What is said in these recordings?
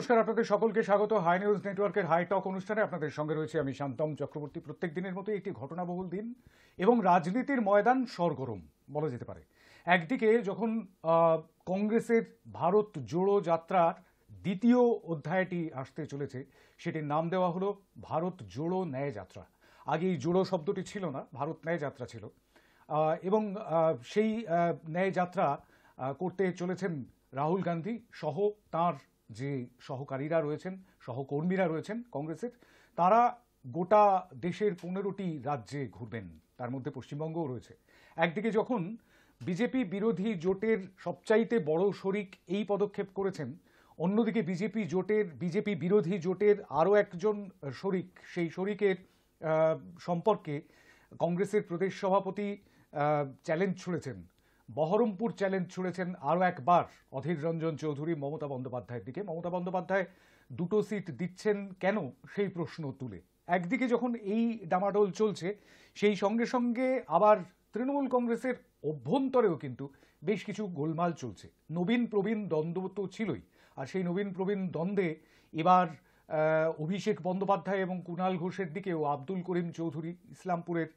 নমস্কার, আপনাদের সকলকে স্বাগত হাই নিউজ নেটওয়ার্কের হাই টক অনুষ্ঠানে। আপনাদের সঙ্গে রয়েছে আমি শান্তম চক্রবর্তী। প্রত্যেক দিনের মতো একটি ঘটনাবহুল দিন এবং রাজনীতির ময়দান সরগরম বলা যেতে পারে। একদিকে যখন কংগ্রেসের ভারত জোড়ো যাত্রার দ্বিতীয় অধ্যায়টি আসতে চলেছে, সেটির নাম দেওয়া হলো ভারত জোড়ো ন্যায় যাত্রা। আগে এই জোড়ো শব্দটি ছিল না, ভারত ন্যায় যাত্রা ছিল। এবং সেই ন্যায় যাত্রা করতে চলেছেন রাহুল গান্ধী সহ তার যে সহকারীরা রয়েছেন, সহকর্মীরা রয়েছেন কংগ্রেসের। তারা গোটা দেশের 15টি রাজ্যে ঘুরবেন, তার মধ্যে পশ্চিমবঙ্গও রয়েছে। একদিকে যখন বিজেপি বিরোধী জোটের সবচাইতে বড় শরিক এই পদক্ষেপ করেছেন, অন্যদিকে বিজেপি বিরোধী জোটের আরও একজন শরিক, সেই শরিকের সম্পর্কে কংগ্রেসের প্রদেশ সভাপতি চ্যালেঞ্জ ছুড়েছেন, বহরমপুর চ্যালেঞ্জ ছুড়েছেন আরও একবার অধীর রঞ্জন চৌধুরী মমতা বন্দ্যোপাধ্যায়ের দিকে। মমতা বন্দ্যোপাধ্যায় দুটো সিট দিচ্ছেন কেন, সেই প্রশ্ন তুলে। একদিকে যখন এই ডামাডোল চলছে, সেই সঙ্গে সঙ্গে আবার তৃণমূল কংগ্রেসের অভ্যন্তরেও কিন্তু বেশ কিছু গোলমাল চলছে। নবীন প্রবীণ দ্বন্দ্ব তো ছিলই, আর সেই নবীন প্রবীণ দ্বন্দ্বে এবার অভিষেক বন্দ্যোপাধ্যায় এবং কুণাল ঘোষের দিকেও আব্দুল করিম চৌধুরী, ইসলামপুরের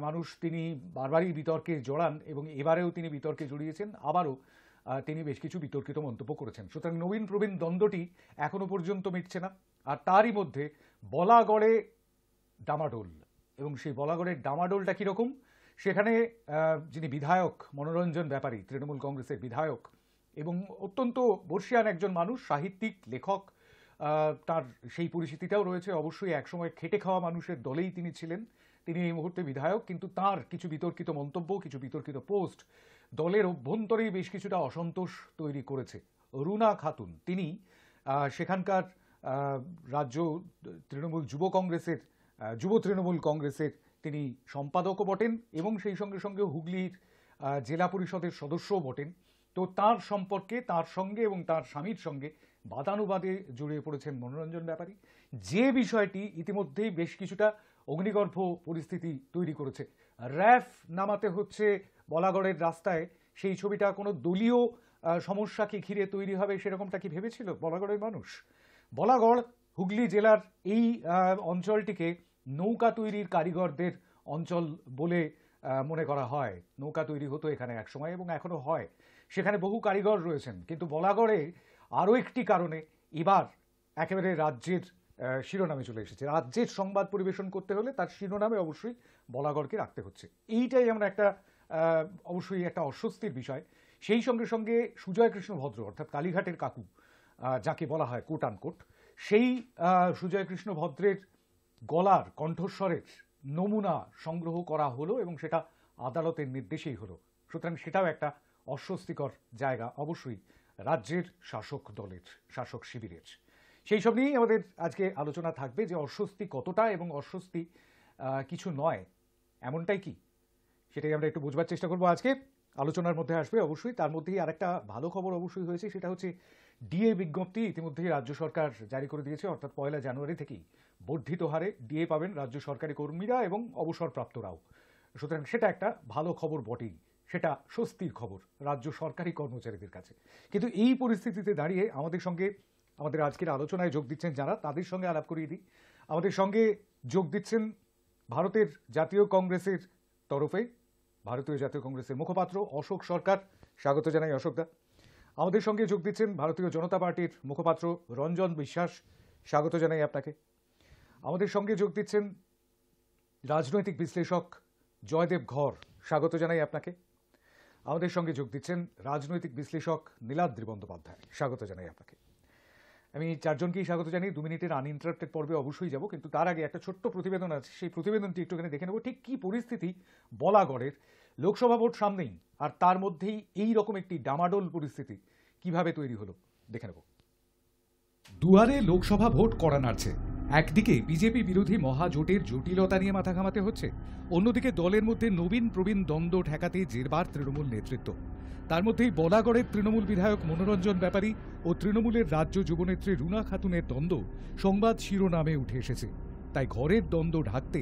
মানুষ, তিনি বারবারই বিতর্কে জড়ান এবং এবারেও তিনি বিতর্কে জড়িয়েছেন। আবারও তিনি বেশ কিছু বিতর্কিত মন্তব্য করেছেন। সুতরাং নবীন প্রবীণ দ্বন্দ্বটি এখনো পর্যন্ত মিটছে না। আর তারই মধ্যে বলাগড়ে ডামাডোল, এবং সেই বলাগড়ের ডামাডোলটা কীরকম, সেখানে যিনি বিধায়ক মনোরঞ্জন ব্যাপারী, তৃণমূল কংগ্রেসের বিধায়ক এবং অত্যন্ত বর্ষিয়ান একজন মানুষ, সাহিত্যিক, লেখক, তার সেই পরিচিতিটাও রয়েছে। অবশ্যই একসময় খেটে খাওয়া মানুষের দলেই তিনি ছিলেন। তিনি এই মুহূর্তে বিধায়ক, কিন্তু তার কিছু বিতর্কিত মন্তব্য, কিছু বিতর্কিত পোস্ট দলের অভ্যন্তরেই বেশ কিছুটা অসন্তোষ তৈরি করেছে। রুনা খাতুন, তিনি সেখানকার রাজ্য তৃণমূল যুব তৃণমূল কংগ্রেসের তিনি সম্পাদকও বটেন এবং সেই সঙ্গে সঙ্গে হুগলির জেলা পরিষদের সদস্যও বটেন। তো তার সম্পর্কে, তার সঙ্গে এবং তার স্বামীর সঙ্গে বাদানুবাদে জড়িয়ে পড়েছেন মনোরঞ্জন ব্যাপারী, যে বিষয়টি ইতিমধ্যেই বেশ কিছুটা অগ্নিগর্ভ পরিস্থিতি তৈরি করেছে। র্যাফ নামাতে হচ্ছে বলাগড়ের রাস্তায়, সেই ছবিটা কোনো দলীয় সমস্যাকে ঘিরে তৈরি হবে সেরকমটা কি ভেবেছিল বলাগড়ের মানুষ? বলাগড় হুগলি জেলার এই অঞ্চলটিকে নৌকা তৈরির কারিগরদের অঞ্চল বলে মনে করা হয়। নৌকা তৈরি হতো এখানে একসময় এবং এখনো হয়, সেখানে বহু কারিগর রয়েছেন। কিন্তু বলাগড়ে আরও একটি কারণে এবার একেবারে রাজ্যের শিরোনামে চলে এসেছে। রাজ্যের সংবাদ পরিবেশন করতে হলে তার শিরোনামে অবশ্যই বলাগড়কে রাখতে হচ্ছে। এইটাই আমরা অবশ্যই একটা অস্বস্তির বিষয়। সেই সঙ্গে সঙ্গে সুজয় কৃষ্ণ ভদ্র, অর্থাৎ কালীঘাটের কাকু যাকে বলা হয় কোট আনকোট, সেই সুজয় কৃষ্ণ ভদ্রের গলার কণ্ঠস্বরের নমুনা সংগ্রহ করা হলো এবং সেটা আদালতের নির্দেশেই হলো। সুতরাং সেটাও একটা অস্বস্তিকর জায়গা অবশ্যই রাজ্যের শাসক দলের, শাসক শিবিরের। সেই সব নিয়েই আমাদের আজকে আলোচনা থাকবে, যে অস্বস্তি কতটা এবং অস্বস্তি কিছু নয় এমনটাই কি, সেটাই আমরা একটু বোঝবার চেষ্টা করবো। আজকে আলোচনার মধ্যে আসবে অবশ্যই, তার মধ্যেই আরেকটা ভালো খবর অবশ্যই হয়েছে, সেটা হচ্ছে ডিএ বিজ্ঞপ্তি ইতিমধ্যেই রাজ্য সরকার জারি করে দিয়েছে। অর্থাৎ 1 জানুয়ারি থেকেই বর্ধিত হারে ডিএ পাবেন রাজ্য সরকারি কর্মীরা এবং অবসরপ্রাপ্তরাও। সুতরাং সেটা একটা ভালো খবর বটেই, সেটা স্বস্তির খবর রাজ্য সরকারি কর্মচারীদের কাছে। কিন্তু এই পরিস্থিতিতে দাঁড়িয়ে আমাদের আজকের আলোচনায় যোগ দিচ্ছেন যারা, তাদের সঙ্গে আলাপ করিয়ে দিই। আমাদের সঙ্গে যোগ দিচ্ছেন ভারতের জাতীয় কংগ্রেসের তরফে ভারতীয় জাতীয় কংগ্রেসের মুখপাত্র অশোক সরকার, স্বাগত জানাই অশোকদা। আমাদের সঙ্গে যোগ দিচ্ছেন ভারতীয় জনতা পার্টির মুখপাত্র রঞ্জন বিশ্বাস, স্বাগত জানাই আপনাকে। আমাদের সঙ্গে যোগ দিচ্ছেন রাজনৈতিক বিশ্লেষক জয়দেব ঘর, স্বাগত জানাই আপনাকে। আমাদের সঙ্গে যোগ দিচ্ছেন রাজনৈতিক বিশ্লেষক নীলাদ্রি বন্দ্যোপাধ্যায়, স্বাগত জানাই আপনাকে। আমি চারজনকেই স্বাগত জানিয়ে 2 মিনিটের আনইন্টারাপ্টেড পর্বে অবশ্যই যাব, কিন্তু তার আগে একটা ছোট্ট প্রতিবেদন আছে, সেই প্রতিবেদনটি একটুখানি দেখে নেব। ঠিক কি পরিস্থিতি বলাগড়ের, লোকসভা ভোট সামনেই, আর তার মধ্যেই এই রকম একটি ডামাডোল পরিস্থিতি কিভাবে তৈরি হলো দেখে নেব। দুয়ারে লোকসভা ভোট কড়া নাড়ছে। একদিকে বিজেপি বিরোধী মহাজোটের জটিলতা নিয়ে মাথা ঘামাতে হচ্ছে, অন্যদিকে দলের মধ্যে নবীন প্রবীণ দ্বন্দ্ব ঠেকাতে জেরবার তৃণমূল নেতৃত্ব। তার মধ্যেই বলাগড়ের তৃণমূল বিধায়ক মনোরঞ্জন ব্যাপারী ও তৃণমূলের রাজ্য যুবনেত্রী রুনা খাতুনের দ্বন্দ্ব সংবাদ শিরোনামে উঠে এসেছে। তাই ঘরের দ্বন্দ্ব ঢাকতে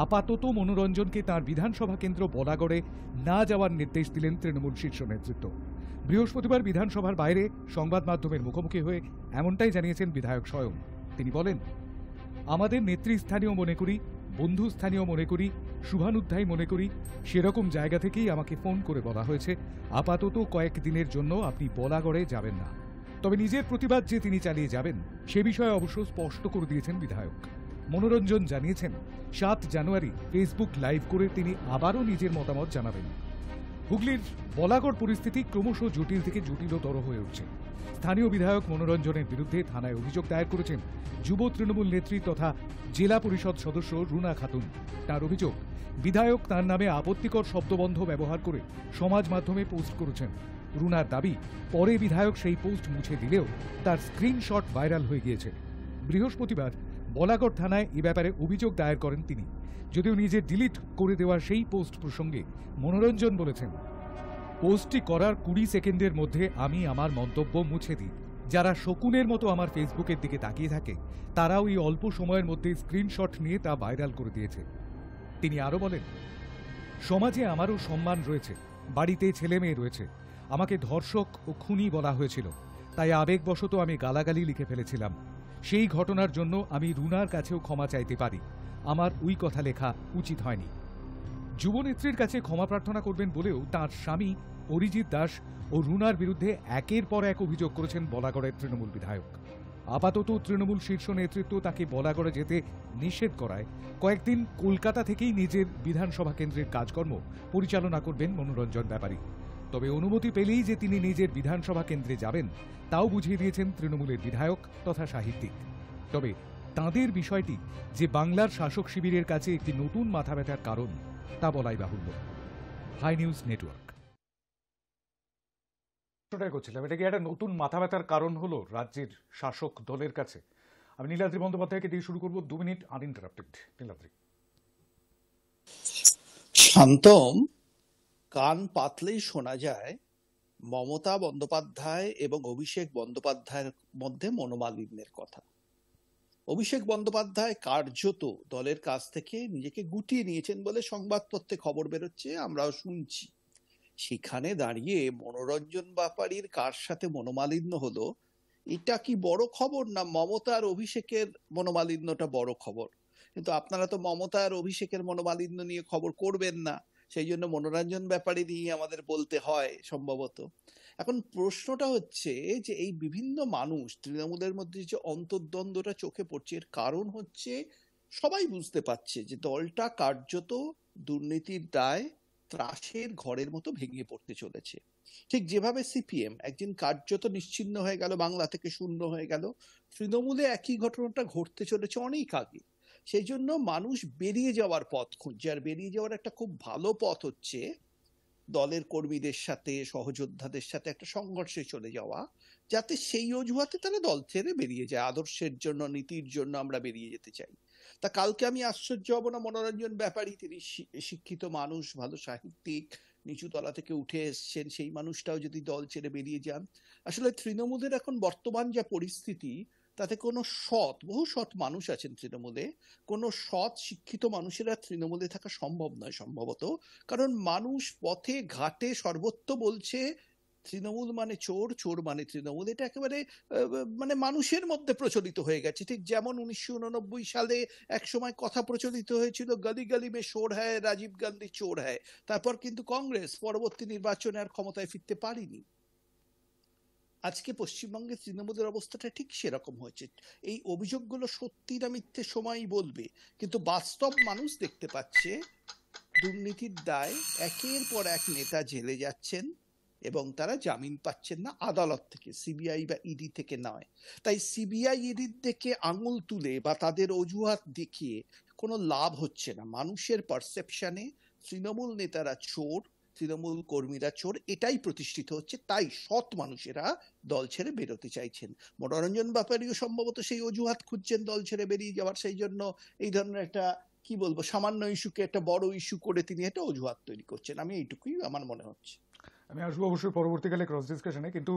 আপাতত মনোরঞ্জনকে তার বিধানসভা কেন্দ্র বলাগড়ে না যাওয়ার নির্দেশ দিলেন তৃণমূল শীর্ষ নেতৃত্ব। বৃহস্পতিবার বিধানসভার বাইরে সংবাদ মাধ্যমের মুখোমুখি হয়ে এমনটাই জানিয়েছেন বিধায়ক স্বয়ং। তিনি বলেন, আমাদের নেতৃস্থানীয় মনে করি, বন্ধুস্থানীয় মনে করি, শুভানুধ্যায়ী মনে করি, সেরকম জায়গা থেকেই আমাকে ফোন করে বলা হয়েছে আপাতত কয়েকদিনের জন্য আপনি বলাগড়ে যাবেন না। তবে নিজের প্রতিবাদ যে তিনি চালিয়ে যাবেন সে বিষয়ে অবশ্য স্পষ্ট করে দিয়েছেন বিধায়ক। মনোরঞ্জন জানিয়েছেন 7 জানুয়ারি ফেসবুক লাইভ করে তিনি আবারও নিজের মতামত জানাবেন। হুগলির বলাগড় পরিস্থিতি ক্রমশ জটিল থেকে জটিলতর হয়ে উঠছে। স্থানীয় বিধায়ক মনোরঞ্জনের বিরুদ্ধে থানায় অভিযোগ দায়ের করেছেন যুব তৃণমূল নেত্রী তথা জেলা পরিষদ সদস্য রুনা খাতুন। তার অভিযোগ, বিধায়ক তার নামে আপত্তিকর শব্দবন্ধ ব্যবহার করে সমাজ মাধ্যমে পোস্ট করেছেন। রুনার দাবি, পরে বিধায়ক সেই পোস্ট মুছে দিলেও তার স্ক্রিনশট ভাইরাল হয়ে গিয়েছে। বৃহস্পতিবার বলাগড় থানায় এ ব্যাপারে অভিযোগ দায়ের করেন তিনি। যদিও নিজে ডিলিট করে দেওয়া সেই পোস্ট প্রসঙ্গে মনোরঞ্জন বলেছেন, পোস্টটি করার 20 সেকেন্ডের মধ্যে আমি আমার মন্তব্য মুছে দিই। যারা শকুনের মতো আমার ফেসবুকের দিকে তাকিয়ে থাকে তারাও এই অল্প সময়ের মধ্যে স্ক্রিনশট নিয়ে তা ভাইরাল করে দিয়েছে। তিনি আরও বলেন, সমাজে আমারও সম্মান রয়েছে, বাড়িতে ছেলে মেয়ে রয়েছে। আমাকে ধর্ষক ও খুনি বলা হয়েছিল, তাই আবেগবশত আমি গালাগালি লিখে ফেলেছিলাম। সেই ঘটনার জন্য আমি রুনার কাছেও ক্ষমা চাইতে পারি। আমার ওই কথা লেখা উচিত হয়নি। যুবনেত্রীর কাছে ক্ষমা প্রার্থনা করবেন বলেও তাঁর স্বামী অরিজিৎ দাস ও রুনার বিরুদ্ধে একের পর এক অভিযোগ করেছেন বলাগড়ের তৃণমূল বিধায়ক। আপাতত তৃণমূল শীর্ষ নেতৃত্ব তাকে বলাগড়ে যেতে নিষেধ করায় কয়েকদিন কলকাতা থেকেই নিজের বিধানসভা কেন্দ্রের কাজকর্ম পরিচালনা করবেন মনোরঞ্জন ব্যাপারী। তবে অনুমতি পেলেই যে তিনি নিজের বিধানসভা কেন্দ্রে যাবেন তাও বুঝিয়ে দিয়েছেন তৃণমূলের বিধায়ক তথা সাহিত্যিক। তবে তাঁদের বিষয়টি যে বাংলার শাসক শিবিরের কাছে একটি নতুন মাথা ব্যথার কারণ তা বলাই বাহুল্য। High News Network. করছিলাম, এটা কি একটা নতুন মাথা ব্যথার কারণ হলো রাজ্যের শাসক দলের কাছে? আমি নীলাদ্রি বন্দ্যোপাধ্যায়কে দিয়ে শুরু করবো। 2 মিনিট আনইন্টারাপ্টেড। নীলাদ্রি। শান্তম, কান পাতলেই শোনা যায় মমতা বন্দ্যোপাধ্যায় এবং অভিষেক বন্দ্যোপাধ্যায়ের মধ্যে মনোমালিন্যের কথা। অভিষেক বন্দ্যোপাধ্যায় কার্যত দলের কাছ থেকে নিজেকে গুটিয়ে নিয়েছেন বলে সংবাদপত্রে খবর বেরোচ্ছে, আমরাও শুনছি। সেখানে দাঁড়িয়ে মনোরঞ্জন ব্যাপারীর কার সাথে মনোমালিন্য হলো, এটা কি বড় খবর, না মমতা আর অভিষেকের মনোমালিন্যটা বড় খবর? কিন্তু আপনারা তো মমতা আর অভিষেকের মনোমালিন্য নিয়ে খবর করবেন না, সেই জন্য মনোরঞ্জন ব্যাপারে নিয়ে আমাদের বলতে হয় সম্ভবত। এখন প্রশ্নটা হচ্ছে যে এই বিভিন্ন মানুষ তৃণমূলের মধ্যে যে অন্তর্দ্বন্দ্বটা চোখে পড়ছে, এর কারণ হচ্ছে সবাই বুঝতে পারছে যে দলটা কার্যত দুর্নীতির দায় ত্রাসের ঘরের মতো ভেঙে পড়তে চলেছে। ঠিক যেভাবে সিপিএম একদিন কার্যত নিশ্চিহ্ন হয়ে গেল, বাংলা থেকে শূন্য হয়ে গেল, তৃণমূলে একই ঘটনাটা ঘটতে চলেছে অনেক আগে। সেই জন্য মানুষ বেরিয়ে যাওয়ার পথ খুঁজছে, আর বেরিয়ে যাওয়ার একটা খুব ভালো পথ হচ্ছে দলের কর্মীদের সাথে, সহযোদ্ধাদের সাথে একটা সংঘর্ষে চলে যাওয়া, যাতে সেই অজুহাতে তারা দল ছেড়ে বেরিয়ে যায়। আদর্শের জন্য, নীতির জন্য আমরা বেরিয়ে যেতে চাই। তা কালকে আমি আশ্চর্য হব না, মনোরঞ্জন ব্যাপারী, তিনি শিক্ষিত মানুষ, ভালো সাহিত্যিক, নিচু তলা থেকে উঠে এসছেন, সেই মানুষটাও যদি দল ছেড়ে বেরিয়ে যান। আসলে তৃণমূলের এখন বর্তমান যা পরিস্থিতি, তাতে কোনো বহু সৎ মানুষ আছেন তৃণমূলে, কোনো সৎ শিক্ষিত মানুষেরা তৃণমূলে থাকা সম্ভব নয় সম্ভবত। কারণ মানুষ পথে ঘাটে সর্বত্র বলছে তৃণমূল মানে চোর, চোর মানে তৃণমূল। এটা একেবারে মানে মানুষের মধ্যে প্রচলিত হয়ে গেছে। ঠিক যেমন 1989 সালে এক সময় কথা প্রচলিত হয়েছিল, গলি গলি মে চোর হ্যায়, রাজীব গান্ধী চোর হ্যায়। তারপর কিন্তু কংগ্রেস পরবর্তী নির্বাচনে আর ক্ষমতায় ফিরতে পারেনি। আজকে পশ্চিমবঙ্গের তৃণমূলের অবস্থাটা ঠিক সেরকম হয়েছে। এই অভিযোগগুলো সত্যি না মিথ্যে সময়ই বলবে, কিন্তু বাস্তব মানুষ দেখতে পাচ্ছে দুর্নীতির দায় একের পর এক নেতা জেলে যাচ্ছেন এবং তারা জামিন পাচ্ছেন না আদালত থেকে, সিবিআই বা ইডি থেকে নয়। তাই সিবিআই ইডির দিকে আঙুল তুলে বা তাদের অজুহাত দেখিয়ে কোনো লাভ হচ্ছে না। মানুষের পারসেপশনে তৃণমূল নেতারা চোর, তৃণমূল কর্মীরা চোর, এটাই প্রতিষ্ঠিত হচ্ছে। তাই সৎ মানুষেরা দল ছেড়ে বেরোতে চাইছেন। মনোরঞ্জন ব্যাপারীও সম্ভবত সেই অজুহাত খুঁজছেন দল ছেড়ে বেরিয়ে যাওয়ার। সেই জন্য এই ধরনের একটা, কি বলবো, সামান্য ইস্যুকে একটা বড় ইস্যু করে তিনি একটা অজুহাত তৈরি করছেন। আমি এইটুকুই আমার মনে হচ্ছে। আমি আসবো অবশ্যই পরবর্তীকালে ক্রস ডিসকাশনে, কিন্তু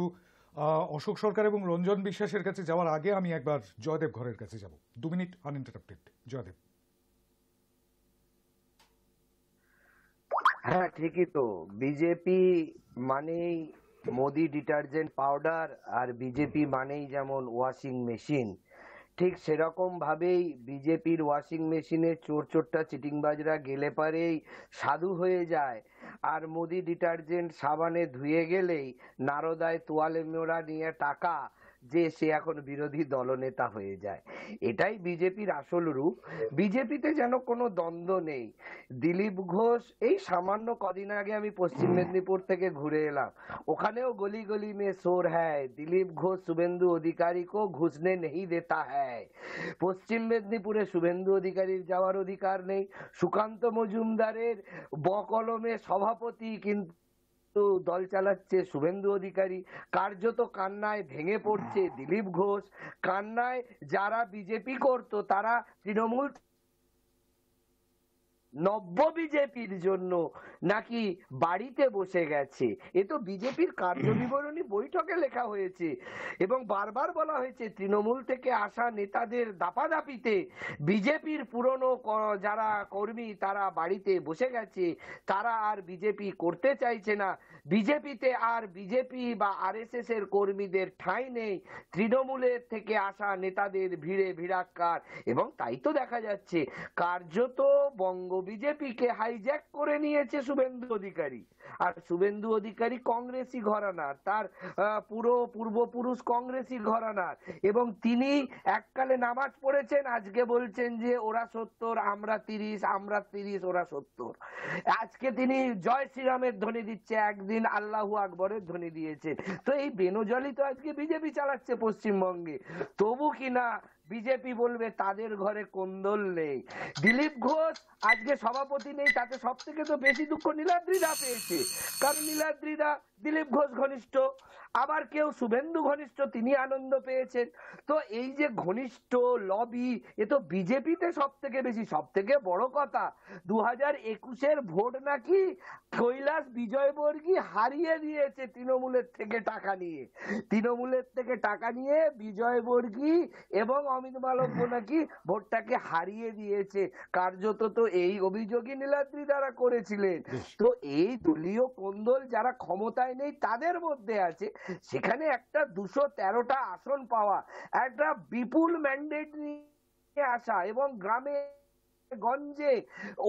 অশোক সরকার এবং রঞ্জন বিশ্বাসের কাছে যাওয়ার আগে আমি একবার জয়দেব ঘরের কাছে যাব। 2 মিনিট আনইন্টারাপ্টেড। জয়দেব। হ্যাঁ, ঠিকই তো। বিজেপি মানেই মোদি ডিটারজেন্ট পাউডার আর বিজেপি মানেই যেমন ওয়াশিং মেশিন, ঠিক সেরকম ভাবেই বিজেপির ওয়াশিং মেশিনে চোর চোরটা চিটিংবাজরা গেলে পারেই সাধু হয়ে যায়, আর মোদি ডিটারজেন্ট সাবানে ধুয়ে গেলেই নারদায় তোয়ালে মোড়া নিয়ে টাকা যে সে এখন বিরোধী দলনেতা হয়ে যায়। এটাই বিজেপির আসল রূপ। বিজেপিতে যেন কোনো দ্বন্দ্ব নেই। দিলীপ ঘোষ, এই সামান্য কদিন আগে আমি পশ্চিম মেদিনীপুর থেকে ঘুরে এলাম, ওখানেও গলি গলি মে শোর হ্যায়, দিলীপ ঘোষ শুভেন্দু অধিকারী কো ঘুষনে নেই দেতা হ্যায়। পশ্চিম মেদিনীপুরে শুভেন্দু অধিকারীর যাওয়ার অধিকার নেই, সুকান্ত মজুমদারের বকলমে সভাপতি কিন্তু দল চালাচ্ছে শুভেন্দু অধিকারী, কার্যত কান্নায় ভেঙে পড়ছে দিলীপ ঘোষ। কান্নায় যারা বিজেপি করতো তারা তৃণমূল নব্য বিজেপির জন্য নাকি বাড়িতে বসে গেছে। এ তো বিজেপির কার্যবিবরণী বৈঠকে লেখা হয়েছে এবং বারবার বলা হয়েছে তৃণমূল থেকে আসা নেতাদের দাপাদাপিতে বিজেপির পুরনো যারা কর্মী তারা বাড়িতে বসে গেছে, তারা আর বিজেপি করতে চাইছে না, বিজেপিতে আর বিজেপি বা আরএসএস এর কর্মীদের ঠাঁই নেই, তৃণমূলের থেকে আসা নেতাদের ভিড়ে ভিড়াক্কার। এবং তাই তো দেখা যাচ্ছে কার্যত বঙ্গ বিজেপিকে হাইজ্যাক করে নিয়েছে শুভেন্দু অধিকারী। আর শুভেন্দু অধিকারী কংগ্রেসি ঘরানার, তার পুরো পূর্বপুরুষ কংগ্রেসি ঘরানার, এবং তিনি এককালে নামাজ পড়েছেন, আজকে বলছেন যে ওরা 70 আমরা 30, আমরা 30 ওরা 70। আজকে তিনি জয় শ্রীরামের ধ্বনি দিচ্ছে, একদিন আল্লাহু আকবরের ধ্বনি দিয়েছেন। তো এই বেনজলি তো আজকে বিজেপি চালাচ্ছে পশ্চিমবঙ্গে। তবু কিনা বিজেপি বলবে তাদের ঘরে কোন্দল নেই। দিলীপ ঘোষ আজকে সভাপতি নেই, তাতে সব থেকে তো বেশি দুঃখ নীলাদ্রিদা পেয়েছে, কারণ নীলাদ্রিদা দিলীপ ঘোষ ঘনিষ্ঠ, আবার কেউ শুভেন্দু ঘনিষ্ঠ, তিনি আনন্দ পেয়েছেন। তো এই যে ঘনিষ্ঠ লবি, এ তো বিজেপিতে সব থেকে বেশি। সব থেকে বড় কথা, 2021-এর ভোট নাকি কৈলাস বিজয়বর্গী হারিয়ে দিয়েছে তৃণমূলের থেকে টাকা নিয়ে। তৃণমূলের থেকে টাকা নিয়ে বিজয়বর্গী এবং অমিত মালব্য নাকি ভোটটাকে হারিয়ে দিয়েছে। কার্যত তো এই অভিযোগই নীলাদ্রি দ্বারা করেছিলেন। তো এই দলীয় কোন্দল যারা ক্ষমতায় নেই তাদের মধ্যে আছে, সেখানে একটা 213টা আসন পাওয়া, একটা বিপুল ম্যান্ডেট নিয়ে আসা, এবং গ্রামে গঞ্জে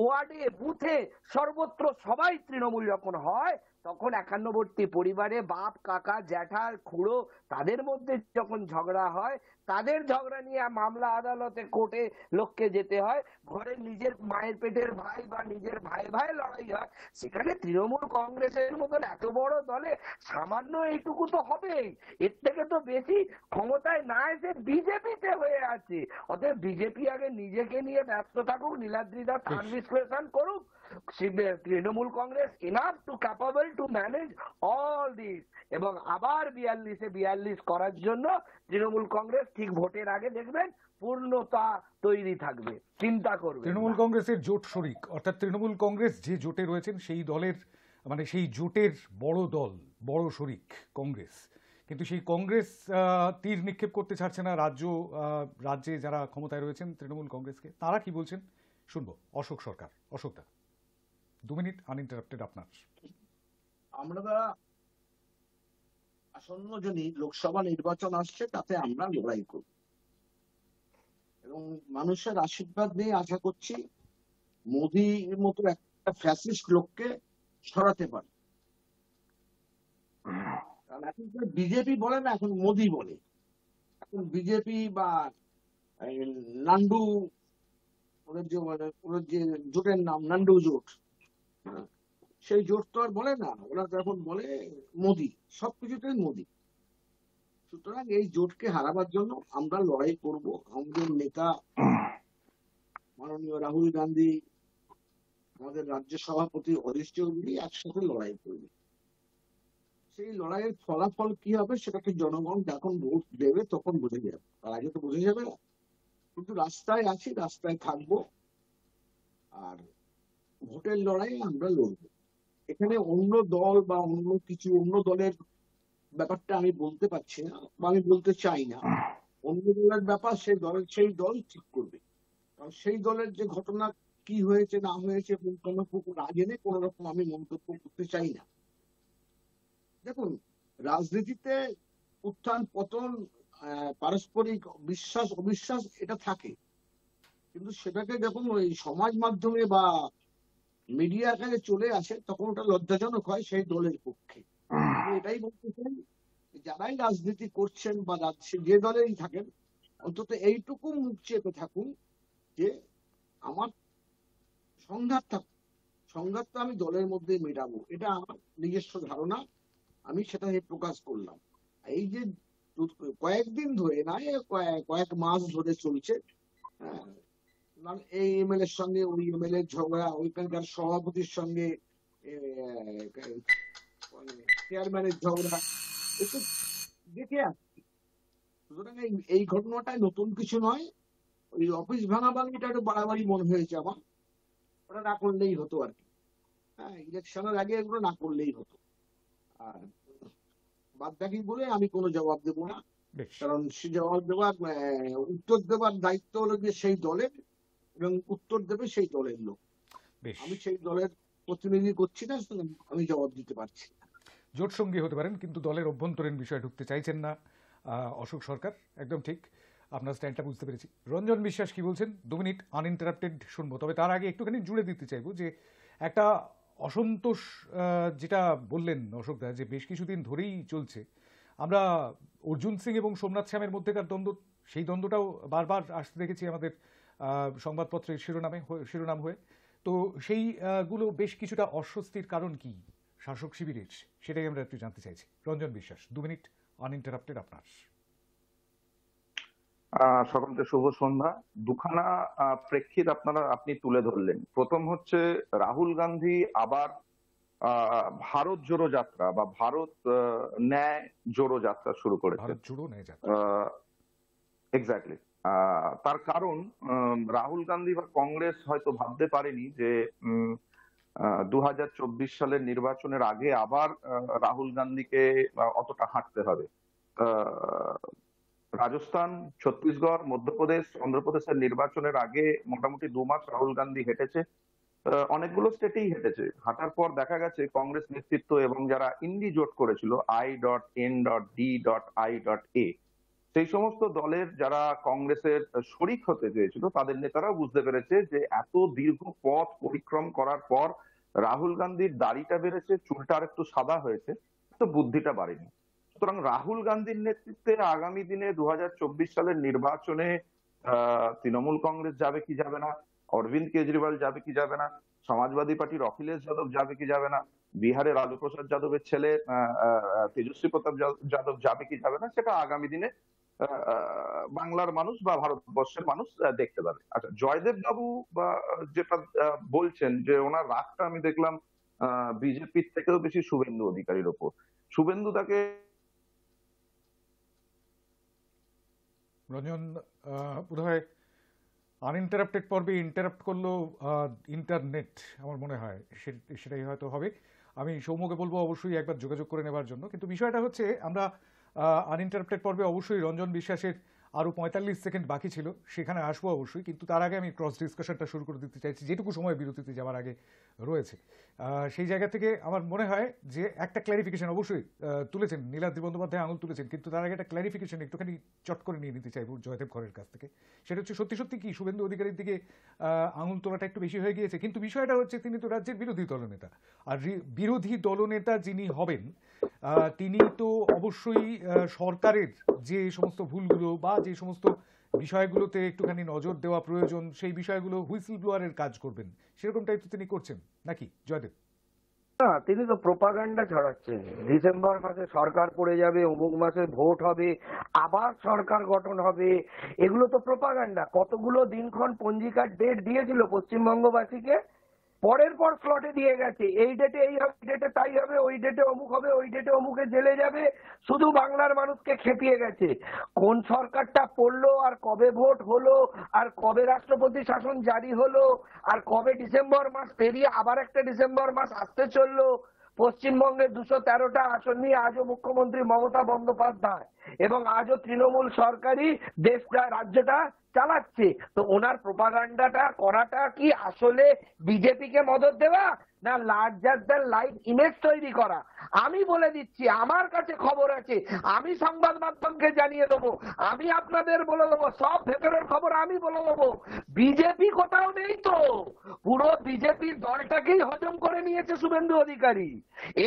ওয়ার্ডে বুথে সর্বত্র সবাই তৃণমূল যখন হয়, তখন 51বর্তী পরিবারে বাপ কাকা জ্যাঠা খুড়ো তাদের মধ্যে যখন ঝগড়া হয়, তাদের ঝগড়া নিয়ে মামলা আদালতে কোর্টে লোককে যেতে হয়, ঘরে নিজের মায়ের পেটের ভাই বা নিজের ভাই ভাই লড়াই হয়, সেখানে তৃণমূল কংগ্রেসের মতন এত বড় দলে সামান্য এইটুকু তো হবেই। এর থেকে তো বেশি ক্ষমতায় না এসে বিজেপিতে হয়ে আছে। অতএব বিজেপি আগে নিজেকে নিয়ে ব্যস্ত থাকুক, নীলাদ্রিদা তার বিশ্লেষণ করুক, Trinamool Congress enough to capable to manage all this, এবং আবার 42 করার জন্য তৃণমূল কংগ্রেস ঠিক ভোটের আগে দেখবেন পূর্ণতা তৈরি থাকবে, চিন্তা করবে। তৃণমূল কংগ্রেসের জোট শরিক, অর্থাৎ তৃণমূল কংগ্রেস যে জোটে রয়েছেন সেই দলের মানে সেই জোটের বড় দল, বড় শরিক কংগ্রেস, কিন্তু সেই কংগ্রেস তীর নিক্ষেপ করতে ছাড়ছে না রাজ্যে যারা ক্ষমতায় রয়েছেন তৃণমূল কংগ্রেসকে। তারা কি বলছেন শুনবো। অশোক সরকার, অশোকদা 2 মিনিট আনইন্টারাপ্টেড আপনার। আমরা আসন্ন যদি লোকসভা নির্বাচন আসছে তাতে আমরা লড়াই করব এবং মানুষের আশীর্বাদ নিয়ে আশা করছি মোদির মতো একটা ফ্যাসিস্ট লোককে সরাতে পারে। কারণ এখন বিজেপি বলে না, এখন মোদি বলে। এখন বিজেপি বা নান্ডু, ওদের যে জোটের নাম নান্ডু জোট, সেই জোট তো আর বলে না, ওরা তো এখন বলে মোদি, সবকিছুতে মোদি। সুতরাং এই জোটকে হারাবার জন্য আমরা লড়াই করব। আমাদের নেতা মাননীয় রাহুল গান্ধী, আমাদের রাজ্য সভাপতি হরিশ চৌধুরী একসাথে লড়াই করবে। সেই লড়াইয়ের ফলাফল কি হবে সেটাকে জনগণ যখন ভোট দেবে তখন বুঝে যাবে, তার আগে তো বুঝে যাবে না। কিন্তু রাস্তায় আছি, রাস্তায় থাকবো, আর ভোটের লড়াই আমরা লড়বো। এখানে অন্য দল বা অন্য কিছু, অন্য দলের ব্যাপারটা আমি বলতে পারছি না বা আমি বলতে চাই না। অন্য দলের ব্যাপার সেই দল ঠিক করবে। কারণ সেই দলের যে ঘটনা কি হয়েছে না হয়েছে না জেনে কোন রকম আমি মন্তব্য করতে চাই না। দেখুন, রাজনীতিতে উত্থান পতন, পারস্পরিক বিশ্বাস অবিশ্বাস এটা থাকে, কিন্তু সেটাকে যখন ওই সমাজ মাধ্যমে বা মিডিয়া আকারে চলে আসে তখন ওটা লজ্জাজনক হয় সেই দলের পক্ষে। আমি এটাই বলতে চাই, যারাই রাজনীতি করছেন বা যে দলেই থাকেন, অন্তত এইটুকু মুখ চেপে থাকুন যে আমার সংঘাতটা আমি দলের মধ্যে মেটাবো, এটা আমার নিজস্ব ধারণা, আমি সেটা প্রকাশ করলাম। এই যে কয়েকদিন ধরে না, কয়েক মাস ধরে চলছে, হ্যাঁ, এই এমএলএ এর সঙ্গে ওই এমএলএ ঝগড়া, ওইখানকার সভাপতির সঙ্গে চেয়ারম্যানের ঝগড়া, একটু দেখে আসছি। সুতরাং এই ঘটনাটাই নতুন কিছু নয়। ওই অফিস ভাঙাভাঙিটা একটু বাড়াবাড়ি মনে হয়েছে আমার, ওটা না করলেই হতো আর কি। হ্যাঁ, ইলেকশনের আগে এগুলো না করলেই হতো। আর বাদ বাকি বলে আমি কোনো জবাব দেবো না, বেশ, কারণ সে জবাব দেওয়ার উত্তর দেওয়ার দায়িত্ব হলো যে সেই দলের, এবং উত্তর দেবে সেই দলের লোক। বেশ। আমি সেই দলের প্রতিনিধি করছি না, সুতরাং আমি জবাব দিতে পারছি না। জোট সঙ্গী হতে পারেন, কিন্তু দলের অভ্যন্তরীণ বিষয়ে ঢুকতে চাইছেন না অশোক সরকার। একদম ঠিক, আপনার স্ট্যান্ডটা বুঝতে পেরেছি। রঞ্জন বিশ্বাস কি বলছেন 2 মিনিট আনইন্টারাপ্টেড শুনবো, তবে তার আগে একটুখানি জুড়ে দিতে চাইবো যে একটা অসন্তোষ যেটা বললেন অশোক দা, যে বেশ কিছুদিন ধরেই চলছে। আমরা অর্জুন সিং এবং সোমনাথ শ্যামের মধ্যেকার দ্বন্দ্ব, সেই দ্বন্দ্বটাও বারবার আসতে দেখেছি আমাদের সংবাদপত্রের শিরোনাম হয়ে। তো সেই গুলো বেশ কিছুটা অস্বস্তির কারণ কি শাসক শিবিরের, সেটাই আমরা একটু জানতে চাইছি। রঞ্জন বিশ্বাস, 2 মিনিট আনইন্টারাপ্টেড আপনার। সকলকে শুভ সন্ধ্যা। দুখানা প্রেক্ষিত আপনি তুলে ধরলেন। প্রথম হচ্ছে রাহুল গান্ধী আবার ভারত জোড়ো যাত্রা বা ভারত ন্যায় জোড়ো যাত্রা শুরু করেছে। ভারত জুড়ো নেই যাত্রা। এক্স্যাক্টলি। তার কারণ রাহুল গান্ধী বা কংগ্রেস হয়তো ভাবতে পারেনি যে 2024 সালের নির্বাচনের আগে আবার রাহুল গান্ধীকে অতটা হাঁটতে হবে। রাজস্থান, ছত্তিশগড়, মধ্যপ্রদেশ, অন্ধ্রপ্রদেশের নির্বাচনের আগে মোটামুটি 2 মাস রাহুল গান্ধী হেঁটেছে, অনেকগুলো স্টেটেই হেঁটেছে। হাঁটার পর দেখা গেছে কংগ্রেস নেতৃত্ব এবং যারা ইন্ডি জোট করেছিল I.N.D.I.A, সেই সমস্ত দলের যারা কংগ্রেসের শরিক হতে চেয়েছিল তাদের নেতারাও বুঝতে পেরেছে যে এত দীর্ঘ পথ পরিক্রম করার পর রাহুল গান্ধীর দাড়িটা বেড়েছে, চুলটা আর একটু সাদা হয়েছে, তো বুদ্ধিটা বাড়েনি। সুতরাং রাহুল গান্ধীর নেতৃত্বে আগামী দিনে 2024 সালের নির্বাচনে তৃণমূল কংগ্রেস যাবে কি যাবে না, অরবিন্দ কেজরিওয়াল যাবে কি যাবে না, সমাজবাদী পার্টির অখিলেশ যাদব যাবে কি যাবে না, বিহারে লালু প্রসাদ যাদবের ছেলে তেজস্বী প্রতাপ যাদব যাবে কি যাবে না, সেটা আগামী দিনে বাংলার মানুষ বা ভারতবর্ষের মানুষ দেখতে পাবে। আচ্ছা, জয়দেব বাবু বা যেটা বলছেন যে ওনার রাগটা আমি দেখলাম বিজেপির থেকেও বেশি শুভেন্দু অধিকারীর ওপর। শুভেন্দু তাকে রঞ্জন বোধহয় আনইন্টারাপ্টেড পর্বে ইন্টারাপ্ট করলো ইন্টারনেট, আমার মনে হয় সেটাই হয়তো হবে। আমি সৌম্যকে বলবো অবশ্যই একবার যোগাযোগ করে নেবার জন্য। কিন্তু বিষয়টা হচ্ছে, আমরা আনইন্টারাপ্টেড পর্বে অবশ্যই রঞ্জন বিশ্বাসের আরও 45 সেকেন্ড বাকি ছিল, সেখানে আসবো অবশ্যই, কিন্তু তার আগে আমি ক্রস ডিসকাশনটা শুরু করে দিতে চাইছি, যেটুকু সময় বিরতিতে যাওয়ার আগে রয়েছে। সেই জায়গা থেকে আমার মনে হয় যে একটা ক্ল্যারিফিকেশন অবশ্যই তুলেছেন, নীলাদ্রি বন্দ্যোপাধ্যায় আঙুল তুলেছেন, কিন্তু তার আগে একটা ক্ল্যারিফিকেশন একটুখানি চট করে নিয়ে নিতে চাইব জয়দেব ঘরের কাছ থেকে। সেটা হচ্ছে, সত্যি সত্যি কি শুভেন্দু অধিকারীর দিকে আঙুল তোলাটা একটু বেশি হয়ে গিয়েছে? কিন্তু বিষয়টা হচ্ছে, তিনি তো রাজ্যের বিরোধী দলনেতা, আর বিরোধী দলনেতা যিনি হবেন তিনি তো অবশ্যই সরকারের যে সমস্ত ভুলগুলো বা যে সমস্ত বিষয়গুলোতে একটুখানি নজর দেওয়া প্রয়োজন, সেই বিষয়গুলো হুইসেল ব্লোয়ারের কাজ করবেন, সেরকমটাই তো তিনি করছেন নাকি জয়দেব? না, তিনি তো প্রোপাগান্ডা ছড়াচ্ছেন। ডিসেম্বর মাসে সরকার পড়ে যাবে, অমুক মাসে ভোট হবে, আবার সরকার গঠন হবে, এগুলো তো প্রোপাগান্ডা। কতগুলো দিনক্ষণ পঞ্জিকার ডেট দিয়েছিল পশ্চিমবঙ্গবাসীকে, পরের পর স্লটে দিয়ে গেছে, এই ডেটে এই হবে, এই ডেটে তাই হবে, ওই ডেটে অমুক হবে, ওই ডেটে অমুকে জেলে যাবে, শুধু বাংলার মানুষকে খেপিয়ে গেছে। কোন সরকারটা পড়লো, আর কবে ভোট হলো, আর কবে রাষ্ট্রপতি শাসন জারি হলো, আর কবে ডিসেম্বর মাস পেরিয়ে আবার একটা ডিসেম্বর মাস আসতে চললো। পশ্চিমবঙ্গের 213টা আসন নিয়ে আজও মুখ্যমন্ত্রী মমতা বন্দ্যোপাধ্যায় এবং আজও তৃণমূল সরকারই দেশটা রাজ্যটা চালাচ্ছে। তো ওনার প্রোপাগান্ডাটা করাটা কি আসলে বিজেপিকে মদত দেওয়া, না লার্জার দ্যান লাইফ ইমেজ তৈরি করা? আমি বলে দিচ্ছি, আমার কাছে খবর আছে, আমি সংবাদ মাধ্যমকে জানিয়ে দেবো, আমি আপনাদের বলে দেবো, সব ভেতরের খবর আমি বলে দেবো। বিজেপি কোথাও নেই তো, পুরো বিজেপির দলটাকেই হজম করে নিয়েছে শুভেন্দু অধিকারী।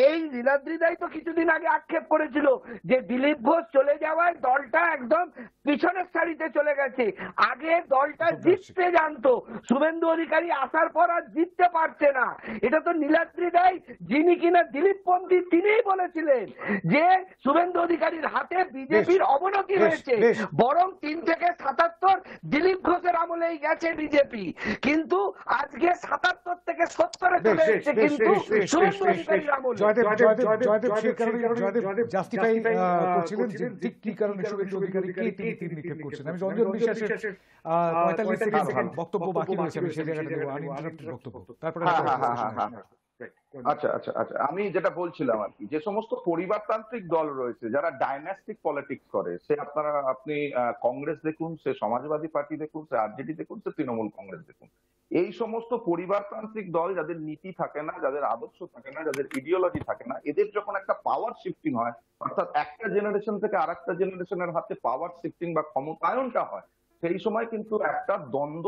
এই লীলাদ্রিদাই তো কিছুদিন আগে আক্ষেপ করেছিল যে দিলীপ ঘোষ চলে যাওয়ায় দলটা একদম পিছনের সারিতে চলে গেছে। আগে দলটা জিততে জানতো, শুভেন্দু অধিকারী আসার পর আর জিততে পারছে না। এটা তো নীলাদ্রিদাই, যিনি কিনা দিলীপ পন্থী, তিনিই বলেছিলেন যে শুভেন্দু অধিকারীর হাতে বিজেপির অবনতি হয়েছে, বরং 3 থেকে 77 দিলীপ ঘোষের আমলেই গেছে বিজেপি, কিন্তু আজকে 77 থেকে 70-এ চলে এসেছে কিন্তু শুভেন্দু অধিকারীর আমলে। জয়দেব সেই কারণে জয়দেব জাস্টিফাই করছিলেন যে ঠিক কি কারণে শুভেন্দু অধিকারীকে তিনি তীর নিক্ষেপ করছেন। আমি রঞ্জন বিশ্বাসের 45 সেকেন্ড বক্তব্য বাকি রয়েছে, আমি সেই জায়গাটা দেবো, আনইন্টারাপ্টেড বক্তব্য, তারপরে আচ্ছা আচ্ছা আচ্ছা, আমি যেটা বলছিলাম আর কি, যে সমস্ত পরিবারতান্ত্রিক দল রয়েছে যারা ডাইনাস্টিক পলিটিক্স করে, সে আপনি কংগ্রেস দেখুন, সে সমাজবাদী পার্টি দেখুন, সে আরজেডি দেখুন, সে তৃণমূল কংগ্রেস দেখুন, এই সমস্ত পরিবারতান্ত্রিক দল যাদের নীতি থাকে না, যাদের আদর্শ থাকে না, যাদের ইডিওলজি থাকে না, এদের যখন একটা পাওয়ার শিফটিং হয়, অর্থাৎ একটা জেনারেশন থেকে আরেকটা জেনারেশনের হাতে পাওয়ার শিফটিং বা ক্ষমতায়নটা হয়, সেই সময় কিন্তু একটা দ্বন্দ্ব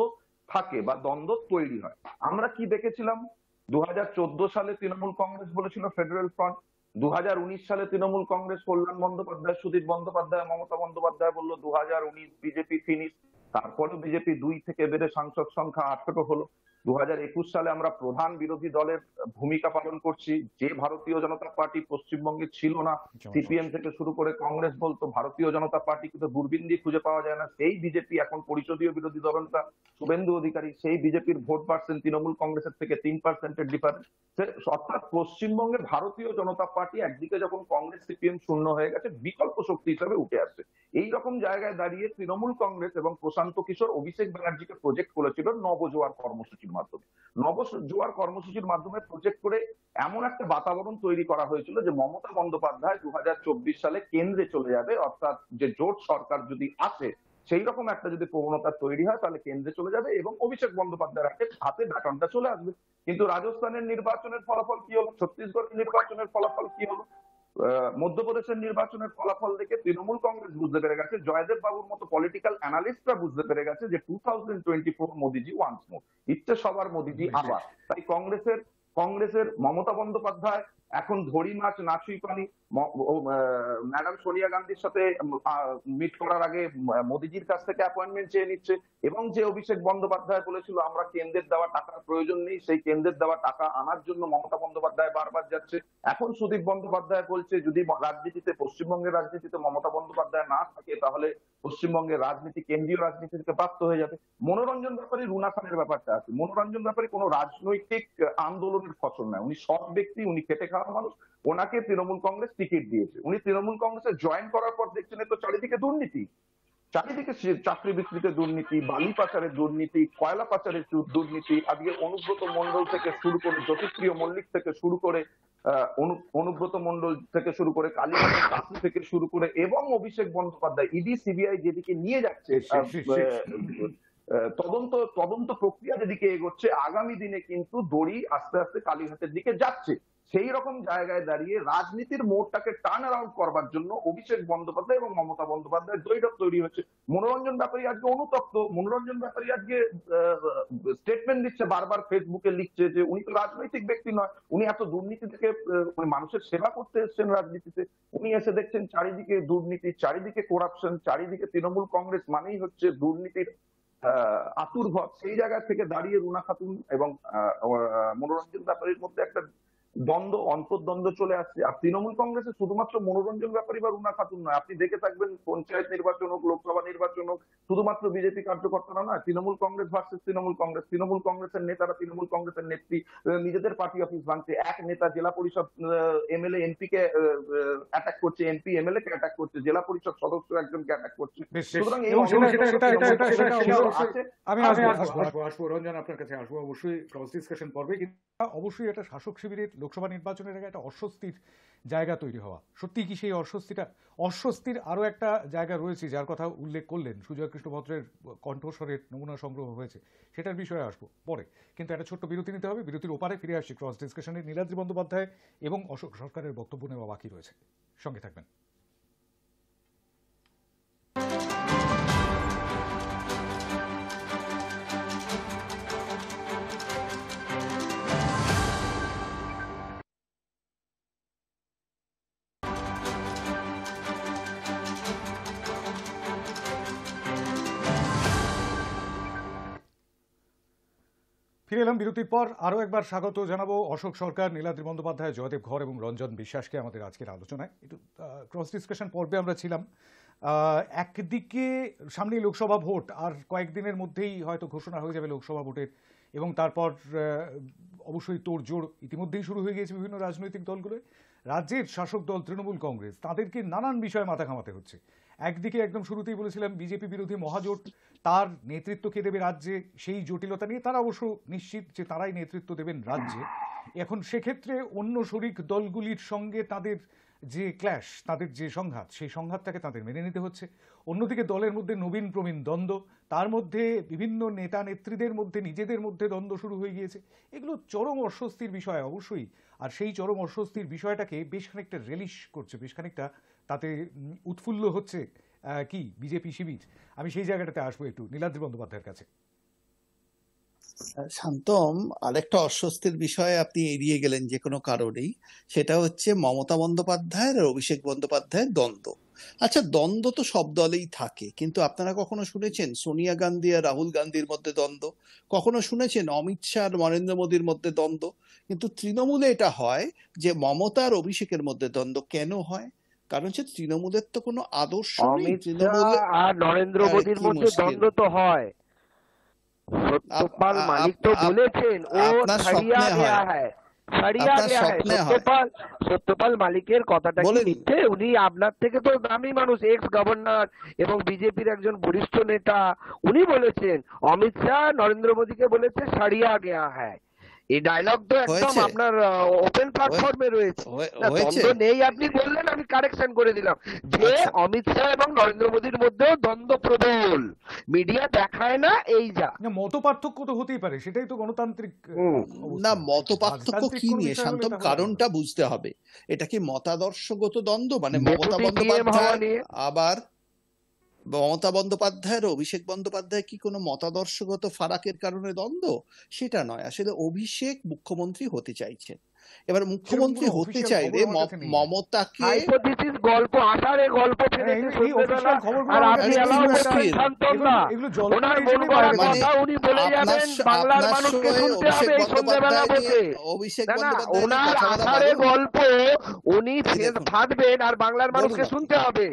থাকে বা দ্বন্দ্ব তৈরি হয়। আমরা কি দেখেছিলাম? 2014 সালে তৃণমূল কংগ্রেস বলেছিল ফেডারেল ফ্রন্ট, 2019 সালে তৃণমূল কংগ্রেস কল্যাণ বন্দ্যোপাধ্যায়, সুদীপ বন্দ্যোপাধ্যায়, মমতা বন্দ্যোপাধ্যায় বললো 2019 বিজেপি ফিনিশ। তারপরে বিজেপি 2 থেকে বেড়ে সাংসদ সংখ্যা 18 হলো। 2021 সালে আমরা প্রধান বিরোধী দলের ভূমিকা পালন করছি। যে ভারতীয় জনতা পার্টি পশ্চিমবঙ্গে ছিল না, সিপিএম থেকে শুরু করে কংগ্রেস বলতো ভারতীয় জনতা পার্টিকে তো দূরবীন দিয়ে খুঁজে পাওয়া যায় না, সেই বিজেপি এখন পরিষদীয় বিরোধী দলটা শুভেন্দু অধিকারী, সেই বিজেপির ভোট পার্সেন্ট তৃণমূল কংগ্রেসের থেকে 3%-এর ডিফারেন্স। অর্থাৎ পশ্চিমবঙ্গে ভারতীয় জনতা পার্টি একদিকে যখন কংগ্রেস সিপিএম শূন্য হয়ে গেছে, বিকল্প শক্তি হিসেবে উঠে আসছে। এই রকম জায়গায় দাঁড়িয়ে তৃণমূল কংগ্রেস এবং প্রশান্ত কিশোর অভিষেক ব্যানার্জিকে প্রজেক্ট করেছিল নবজোয়ার কর্মসূচির মাধ্যমে। নবজোয়ার কর্মসূচির মাধ্যমে প্রজেক্ট করে এমন একটা বাতাবরণ তৈরি করা হয়েছিল যে মমতা বন্দ্যোপাধ্যায় 2024 সালে কেন্দ্রে চলে যাবে, অর্থাৎ যে জোট সরকার যদি আসে, সেই রকম একটা যদি প্রবণতা তৈরি হয় তাহলে কেন্দ্রে চলে যাবে এবং অভিষেক বন্দ্যোপাধ্যায়ের হাতে ব্যাটনটা চলে আসবে। কিন্তু রাজস্থানের নির্বাচনের ফলাফল কি হলো? ছত্তিশগড়ের নির্বাচনের ফলাফল কি হলো? মধ্যপ্রদেশের নির্বাচনের ফলাফল দেখে তৃণমূল কংগ্রেস বুঝতে পেরে গেছে, জয়দেব বাবুর মতো পলিটিক্যাল অ্যানালিস্টরা বুঝতে পেরে গেছে যে 2024 মোদিজি ওয়ান্স মোর, ইচ্ছে সবার মোদিজি আবার। তাই কংগ্রেসের মমতা বন্দ্যোপাধ্যায় এখন ধরি মাছ নাচুই পানি, ম্যাডাম সোনিয়া গান্ধীর সাথে মিট করার আগে মোদিজির কাছ থেকে অ্যাপয়েন্টমেন্ট চেয়ে নিচ্ছে, এবং যে অভিষেক বন্দ্যোপাধ্যায় বলেছিল আমরা কেন্দ্রের দেওয়া টাকার প্রয়োজন নেই, সেই কেন্দ্রের দেওয়া টাকা আনার জন্য মমতা বন্দ্যোপাধ্যায় বারবার যাচ্ছে। এখন সুদীপ বন্দ্যোপাধ্যায় বলছে যদি পশ্চিমবঙ্গের রাজনীতিতে মমতা বন্দ্যোপাধ্যায় না থাকে তাহলে পশ্চিমবঙ্গের রাজনীতি কেন্দ্রীয় রাজনীতি থেকে প্রাপ্ত হয়ে যাবে। মনোরঞ্জন ব্যাপারী রুনা খানের ব্যাপারটা আছে, মনোরঞ্জন ব্যাপারী কোনো রাজনৈতিক আন্দোলনের ফসল নয়, উনি সৎ ব্যক্তি, উনি খেটে খাওয়া মানুষ, ওনাকে তৃণমূল কংগ্রেস টিকিট দিয়েছে। উনি তৃণমূল কংগ্রেসে জয়েন করার পর দেখছেন তো চারিদিকে দুর্নীতি, চারিদিকে চাকরি বিক্রিতে দুর্নীতি, বালি পাচারের দুর্নীতি, কয়লা পাচারের দুর্নীতি, আজকে অনুব্রত মন্ডল থেকে শুরু করে জ্যোতিপ্রিয় মল্লিক থেকে শুরু করে কালীঘাটের কাকু থেকে শুরু করে এবং অভিষেক বন্দ্যোপাধ্যায়, ইডি সিবিআই যেদিকে নিয়ে যাচ্ছে, তদন্ত প্রক্রিয়া যেদিকে এগোচ্ছে, আগামী দিনে কিন্তু দড়ি আস্তে আস্তে কালীঘাটের দিকে যাচ্ছে। সেই রকম জায়গায় দাঁড়িয়ে রাজনীতির মোড়টাকে টার্ন অ্যারাউন্ড করবার জন্য অভিষেক বন্দ্যোপাধ্যায় এবং মমতা বন্দ্যোপাধ্যায় দ্বৈরথ তৈরি হচ্ছে। মনোরঞ্জন ব্যাপারী আজকে অনুতপ্ত, মনোরঞ্জন ব্যাপারী আজকে স্টেটমেন্ট দিচ্ছে, বারবার ফেসবুকে লিখছে যে উনি তো রাজনৈতিক ব্যক্তি নয়, উনি এত দুর্নীতি থেকে মানুষের সেবা করতে এসেছেন রাজনীতিতে। উনি এসে দেখছেন চারিদিকে দুর্নীতি, চারিদিকে করাপশন, চারিদিকে তৃণমূল কংগ্রেস মানেই হচ্ছে দুর্নীতির আতুরঘর। সেই জায়গা থেকে দাঁড়িয়ে রুনা খাতুন এবং মনোরঞ্জন ব্যাপারীর মধ্যে একটা দ্বন্দ্ব, অন্তর্দ্বন্দ্ব চলে আসছে। আর তৃণমূল কংগ্রেসে শুধুমাত্র মনোরঞ্জন ব্যাপারী বা রুনা খাতুন নয়, আপনি দেখে থাকবেন পঞ্চায়েত নির্বাচন হোক, লোকসভা নির্বাচন হোক, শুধুমাত্র বিজেপি কার্যকর্তারা নয়, তৃণমূল কংগ্রেস ভার্সেস তৃণমূল কংগ্রেস, তৃণমূল কংগ্রেসের নেতারা, তৃণমূল কংগ্রেসের নেত্রী নিজেদের পার্টি অফিস ভাঙছে, এক নেতা জেলা পরিষদ এমএলএ এমপি কে অ্যাটাক করছে, এমপি এমএলএ কে অ্যাটাক করছে, জেলা পরিষদ সদস্য একজনকে অ্যাটাক করছে। সুতরাং আমি আসবো রঞ্জন, আপনার কাছে আসবো অবশ্যই ক্রস ডিসকাশন পর্বে, কিন্তু অবশ্যই এটা শাসক শিবিরের লোকসভা নির্বাচনের আগে একটা অস্বস্তির জায়গা তৈরি হওয়া, সত্যি কি সেই অস্বস্তির আরও একটা জায়গা রয়েছে যার কথা উল্লেখ করলেন সুজয় কৃষ্ণ ভদ্রের কণ্ঠস্বরের নমুনা সংগ্রহ হয়েছে, সেটার বিষয়ে আসবো পরে। কিন্তু একটা ছোট্ট বিরতি নিতে হবে, বিরতির ওপারে ফিরে আসছি। ক্রস ডিসকাশনে নীলাদ্রি বন্দ্যোপাধ্যায় এবং অশোক সরকারের বক্তব্য নেওয়া বাকি রয়েছে, সঙ্গে থাকবেন। ফিরে এলাম বিরতির পর। আরও একবার স্বাগত জানাবো অশোক সরকার, নীলাদ্রি বন্দ্যোপাধ্যায়, জয়দেব ঘর এবং রঞ্জন বিশ্বাসকে আমাদের আজকের আলোচনায়। একটু ক্রস ডিসকাশন পর্বে আমরা ছিলাম। একদিকে সামনেই লোকসভা ভোট, আর কয়েকদিনের মধ্যেই হয়তো ঘোষণা হয়ে যাবে লোকসভা ভোটের, এবং তারপর অবশ্যই তোড়জোড় ইতিমধ্যেই শুরু হয়ে গিয়েছে বিভিন্ন রাজনৈতিক দলগুলোয়। রাজ্যের শাসক দল তৃণমূল কংগ্রেস, তাদেরকে নানান বিষয়ে মাথা ঘামাতে হচ্ছে। একদিকে একদম শুরুতেই বলেছিলাম বিজেপি বিরোধী মহাজোট, তার নেতৃত্ব কে দেবে রাজ্যে সেই জটিলতা নিয়ে তারা অবশ্য নিশ্চিত যে তারাই নেতৃত্ব দেবেন রাজ্যে। এখন সেক্ষেত্রে অন্য শরিক দলগুলির সঙ্গে তাদের যে ক্ল্যাশ, তাদের যে সংঘাত, সেই সংঘাতটাকে তাদের মেনে নিতে হচ্ছে। অন্যদিকে দলের মধ্যে নবীন প্রবীণ দ্বন্দ্ব, তার মধ্যে বিভিন্ন নেতা নেত্রীদের মধ্যে নিজেদের মধ্যে দ্বন্দ্ব শুরু হয়ে গিয়েছে। এগুলো চরম অস্বস্তির বিষয় অবশ্যই, আর সেই চরম অস্বস্তির বিষয়টাকে বেশ খানিকটা রেলিশ করছে, বেশ খানিকটা তাতে উৎফুল্ল হচ্ছে কি বিজেপি শিবির। আমি সেই জায়গাটাতে আসবো একটু নীলাদ্রি বন্দ্যোপাধ্যায়ের কাছে। শান্তম, আরেকটা অস্বস্তির বিষয়ে আপনি এড়িয়ে গেলেন যে কোনো কারণেই, সেটা হচ্ছে মমতা বন্দ্যোপাধ্যায়ের আর অভিষেক বন্দ্যোপাধ্যায়ের দ্বন্দ্ব। আচ্ছা, দ্বন্দ্ব তো সব দলেই থাকে, কিন্তু আপনারা কখনো শুনেছেন সোনিয়া গান্ধী আর রাহুল গান্ধীর মধ্যে দ্বন্দ্ব? কখনো শুনেছেন অমিত শাহ আর নরেন্দ্র মোদীর মধ্যে দ্বন্দ্ব? কিন্তু তৃণমূলে এটা হয় যে মমতা আর অভিষেকের মধ্যে দ্বন্দ্ব কেন হয়? কারণ হচ্ছে তৃণমূলের তো কোনো আদর্শ নেই। অমিত তৃণমূল শাহ আর নরেন্দ্র আরে মোদীর কি মধ্যে মুশকিল! দ্বন্দ্ব তো হয়। सत्यपाल मालिक तो आप বলেছেন ও আপনার ছাড়িয়া স্বপ্নে গয়া হয়, হ্যায়, ছাড়িয়া আপনার গয়া হ্যায়। স্বপ্নে হয়। সত্যপাল মালিকের কথাটা কি বলেন। মিথ্যে? উনি আপনার থেকে তো দামি মানুষ, এক্স গভর্নর এবং বিজেপির একজন বরিষ্ঠ নেতা। উনি বলেছেন অমিত শাহ নরেন্দ্র মোদীকে বলেছে ছাড়িয়া গয়া হ্যায়। এই ডায়লগ তো একদম হয়েছে আপনার ওপেন প্ল্যাটফর্মে রয়েছে। না, হয়েছে। দ্বন্দ্ব নেই আপনি বললেন, আমি কারেকশন করে দিলাম যে আচ্ছা, অমিত শাহ এবং নরেন্দ্র মোদীর মধ্যেও দ্বন্দ্ব প্রবল, মিডিয়া দেখায় না, এই যা। না, মত পার্থক্য তো হতেই পারে, সেটাই তো গণতান্ত্রিক না, অবস্থা। মত পার্থক্য রাজতান্ত্রিক কি কোনো নিয়ে বিষয় হলে শান্তম, তাহলে কারণটা বুঝতে হবে। এটা কি মতাদর্শগত দ্বন্দ্ব? মানে মমতা ডেপুটি পিএম হওয়া বন্দ্যোপাধ্যায় নিয়ে। আবার মমতা বন্দ্যোপাধ্যায়ের অভিষেক বন্দ্যোপাধ্যায় কি কোনো মতাদর্শগত ফারাকের কারণে দ্বন্দ্ব? সেটা নয়। আসলে অভিষেক মুখ্যমন্ত্রী হতে চাইছেন। এবার মুখ্যমন্ত্রী সেরকম কোনো হতে অফিসিয়াল চাইলে খবর আমার কাছে নেই। মমতাকে হাইপোথিসিস গল্প, আষাঢ়ে গল্প ফেলেছে এই সন্ধ্যেবেলা, অফিসিয়াল খবরগুলো আর আমার আপনি কাছে আরে কি এলাও এগুলো করছেন মুশকিল! শান্তনদা। এগুলো জল্পনা ওনার মন হিসেবেই গড়া বাইরে মানে কথা উনি বলে যাবেন বাংলার আপনার মানুষকে সময় শুনতে অভিষেক হবে এই সন্ধ্যেবেলা বন্দ্যোপাধ্যায় নিয়ে বসে। অভিষেক না না, বন্দ্যোপাধ্যায় নিয়ে ওনার কথা বলা আষাঢ়ে বারণ। গল্প উনি এই দেখুন, ফাটবেন আর বাংলার বলুন মানুষকে আপনি। শুনতে হবে।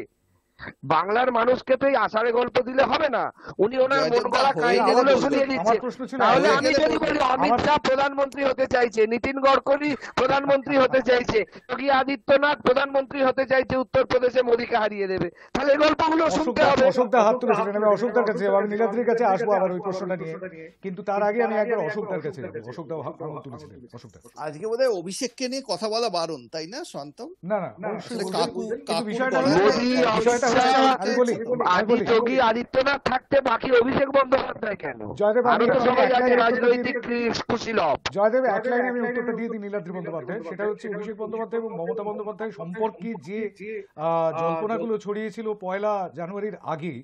বাংলার মানুষকে তো এই আষাঢ়ে গল্প দিলে হবে না। উনি ওনার মন জয়দেব দা, গড়া হয়ে গেলে কাহিনীগুলো বলবেন। শুনিয়ে আমার দিচ্ছেন। প্রশ্ন ছিল তাহলে হয়ে আমি গেলে যদি বলি বলবেন। অমিত শাহ প্রধানমন্ত্রী হতে চাইছে, নীতিন গডকরি প্রধানমন্ত্রী হতে চাইছে, যোগী আদিত্যনাথ প্রধানমন্ত্রী হতে চাইছে উত্তরপ্রদেশে মোদীকে হারিয়ে দেবে, তাহলে এই গল্পগুলো শুনতে হবে। অশোকদা হাত তুলেছিলেন, আমি অশোকদার কাছে যাবো, আমি নীলাদ্রির কাছে আসবো আবার ওই প্রশ্নটা নিয়ে, কিন্তু তার আগে আমি একবার অশোকদার কাছে যাবো। অশোকদা আঙুল তুলেছিলেন। অশোকদা, আজকে বোধহয় অভিষেককে নিয়ে কথা বলা বারণ, তাই না শান্তম? না না, আসলে অবশ্যই কাকু বলবেন, কিন্তু কাকুর বিষয়টা গলায় হচ্ছে, মোদী, বিষয়টা অমিত হচ্ছে, শাহ, আমি বলি যোগী আদিত্যনাথ থাকতে বাকি অভিষেক বন্দ্যোপাধ্যায় কেন? জয়দেব, আরো তো আমি সবাই এক আছে লাইনে উত্তরটা রাজনৈতিক দিয়ে কুশীলব। জয়দেব এক লাইনে আমি উত্তরটা দিয়ে দিই নীলাদ্রি বন্দ্যোপাধ্যায়। সেটা হচ্ছে অভিষেক বন্দ্যোপাধ্যায় এবং মমতা বন্দ্যোপাধ্যায় সম্পর্কে যে জল্পনাগুলো ছড়িয়েছিল 1 জানুয়ারির আগে,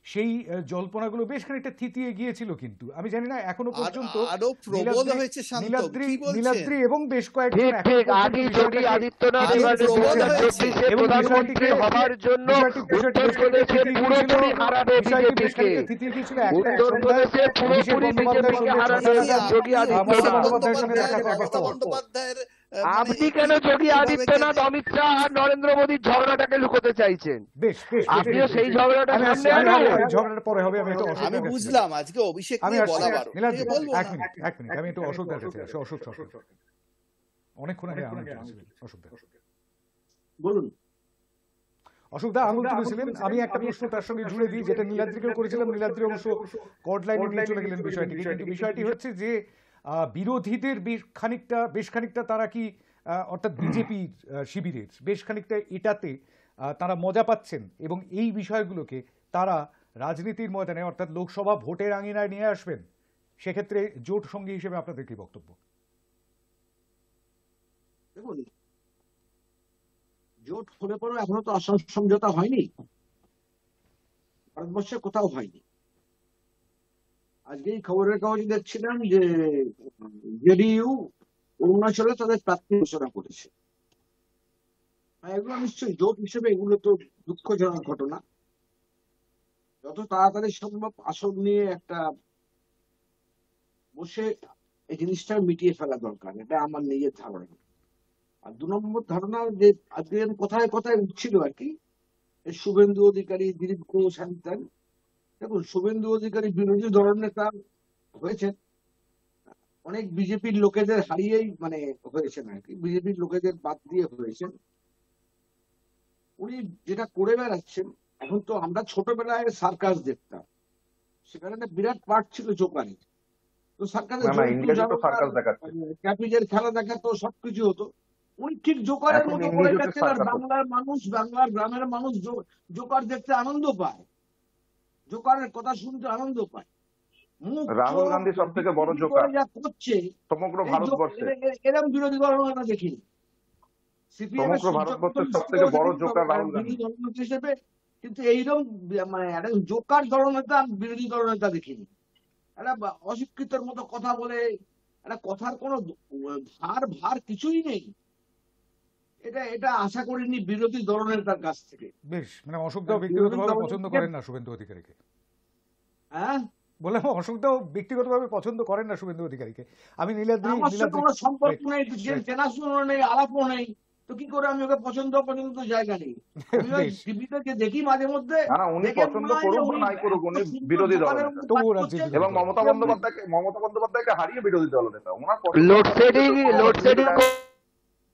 সেই জল্পনাগুলো বেশ খানিকটা থিতিয়ে গিয়েছিল, কিন্তু আমি জানি না এখনো পর্যন্ত আরো প্রবল হয়েছে শান্তম, কি বলছেন? নীলাদ্রি এবং বেশ কয়েকজন ঠিক এখনো ঠিক, পর্যন্ত আগে যোগী বিষয়টাকে আদিত্যনাথ আরো এবার প্রবল হয়েছে। 2024 এবং প্রধানমন্ত্রী হবার জন্য উত্তরপ্রদেশে পুরোপুরি হারাবে বিজেপিকে। উত্তরপ্রদেশে পুরোপুরি বিজেপিকে হারাবে যোগী আদিত্যনাথ। মমতা বন্দ্যোপাধ্যায়ের আপনি কেন যোগী আদিত্যনাথ, অমিত শাহ আর নরেন্দ্র মোদীর ঝগড়াটাকে লুকোতে চাইছেন? বেশ বেশ আপনিও সেই ঝগড়াটা আমি সামনে আমি আনুন। ঝগড়াটা পরে হবে, আমি একটু আমি অশোকদার কাছে বুঝলাম আজকে অভিষেক আমি নিয়ে আসছি। বলা বারণ, নীলাদ্রি, বলবো এক না। মিনিট, আমি একটু অশোকদার কাছে আসি। অশোক সরকার অনেকক্ষণ আগে আঙুল তুলেছিলেন। অশোকদা, বলুন। অশোকদা আঙুল তুলেছিলেন, আমি একটা প্রশ্ন তার সঙ্গে জুড়ে দিই, যেটা নীলাদ্রিকেও করেছিলাম। নীলাদ্রি অবশ্য কর্ড লাইনে নিয়ে চলে গেলেন বিষয়টিকে, কিন্তু বিষয়টি হচ্ছে যে বিরোধীদের বেশ খানিকটা তারা কি অর্থাৎ বিজেপির শিবিরের বেশ খানিকটা এটাতে তারা মজা পাচ্ছেন এবং এই বিষয়গুলোকে তারা রাজনীতির ময়দানে অর্থাৎ লোকসভা ভোটের আঙিনায় নিয়ে আসবেন, সেক্ষেত্রে জোট সঙ্গী হিসেবে আপনাদের কি বক্তব্য? দেখুন, জোট হলে পরেও এখনো তো আসল সমঝোতা হয়নি, ভারতবর্ষে কোথাও হয়নি। আজকে এই খবরের কাগজে দেখছিলাম যে জেডিইউ অরুণাচলে তাদের প্রার্থী ঘোষণা করেছে। এগুলো নিশ্চয়ই জোট হিসেবে এগুলো তো দুঃখজনক ঘটনা। যত তাড়াতাড়ি সম্ভব আসন নিয়ে একটা বসে এই জিনিসটা মিটিয়ে ফেলা দরকার, এটা আমার নিজের ধারণা। আর 2 নম্বর ধারণা যে আজকে কোথায় কোথায় উঠছিল আর কি, শুভেন্দু অধিকারী, দিলীপ ঘোষ, হ্যান ত্যান। দেখুন, শুভেন্দু অধিকারী বিরোধী দলনেতা হয়েছেন, অনেক বিজেপির লোকেদের হারিয়েই মানে হয়েছেন আর কি, বিজেপির লোকেদের বাদ দিয়ে হয়েছেন। উনি যেটা করে বেড়াচ্ছেন, এখন তো আমরা ছোটবেলায় সার্কাস দেখতাম, সেখানে একটা বিরাট পার্ট ছিল জোকারের। তো সার্কাসে ইন্ডিয়াতে তো সার্কাস দেখাচ্ছে, ক্যাপিজের খেলা দেখাতো, সবকিছু হতো। উনি ঠিক জোকারের এখন মতো করে ইংরেজিতে যাচ্ছেন, আর সার্কাস বাংলার মানুষ, বাংলার গ্রামের মানুষ জোকার দেখতে আনন্দ পায়, জোকারের কথা শুনতে আনন্দ পায়। রাহুল গান্ধী সব থেকে বড় জোকার যা করছে সমগ্র ভারতবর্ষে, এরকম বিরোধী দল আমরা দেখিনি। সমগ্র ভারতবর্ষের সব থেকে বড় জোকার রাহুল গান্ধী দলনেতা হিসেবে, কিন্তু এইরকম মানে একটা জোকার দলনেতা বিরোধী দলনেতা দেখিনি। একটা অশিক্ষিতর মতো কথা বলে, একটা কথার কোনো ভার কিছুই নেই। এটা আশা করিনি বিরোধী দলনেতার কাছ থেকে। বেশ, মানে অশোকদাও ব্যক্তিগতভাবে পছন্দ করেন না শুভেন্দু অধিকারীকে? হ্যাঁ, বললাম অশোকদাও ব্যক্তিগতভাবে পছন্দ করেন না শুভেন্দু অধিকারীকে। আমি আমার সাথে কোনো সম্পর্ক নেই, Right. চেনাশোনা নেই, আলাপও নেই, তো কি করে আমি ওকে পছন্দ জায়গা নেই। আমি ওই বেশ। টিভিতে দেখি মাঝে মধ্যে, না উনি দেখে পছন্দ মনে হয় যে করুক বা উনি নাই করুক, উনি সুন্দর বিরোধী জোকারের দলনেতা মতো তবুও কাজ রাজনীতি করছেন। এবং মমতা বন্দ্যোপাধ্যায়কে হারিয়ে বিরোধী দলনেতা। ওনার পছন্দ লোডশেডিং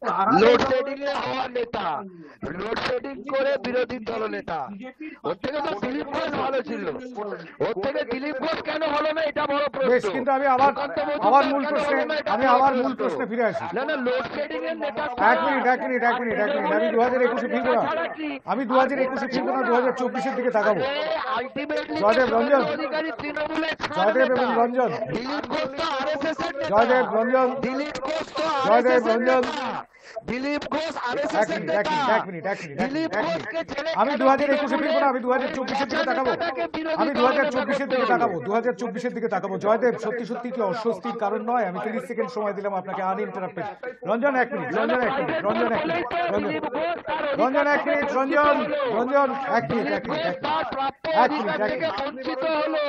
আরামে লোডশেডিং এ হওয়ার নেতা, লোডশেডিং করে বিরোধী দলনেতা। ওর থেকে তো দিলীপ ঘোষ ভালো ছিল, ওর থেকে দিলীপ ঘোষ কেন হলো না এটা বড় বেশ, প্রশ্ন। কিন্তু আমি আবার মূল প্রশ্নে ফিরে আসি। না না, লোডশেডিং এর নেতা এক মিনিট আমি 2021 ফিরবো না, আমি 2021 ফিরবো না, 2024 দিকে তাকাবো। আলটিমেটলি জয়দেব রঞ্জন, অধিকারী তৃণমূলের জয়দেব এবং রঞ্জন, দিলীপ ঘোষ তো আরএসএস এর নেতা। জয়দেব রঞ্জন, দিলীপ ঘোষ তো জয়দেব আরএসএস এর রঞ্জন। নেতা। দিলীপ ঘোষ আরএসএস এর নেতা। দিলীপ ঘোষকে ছেড়ে আমি 2021 ফিরবো না, আমি 2024 দিকে তাকাবো। আমি 2024 দিকে তাকাবো, 2024 দিকে তাকাবো। জয়দেব, সত্যি কি অস্বস্তির কারণ নয়? আমি 30 সেকেন্ড সময় দিলাম আপনাকে আনইন্টারাপ্টেড। রঞ্জন এক মিনিট, রঞ্জন এক মিনিট, রঞ্জন এক মিনিট, রঞ্জন এক মিনিট, রঞ্জন এক মিনিট, বঞ্চিত হলো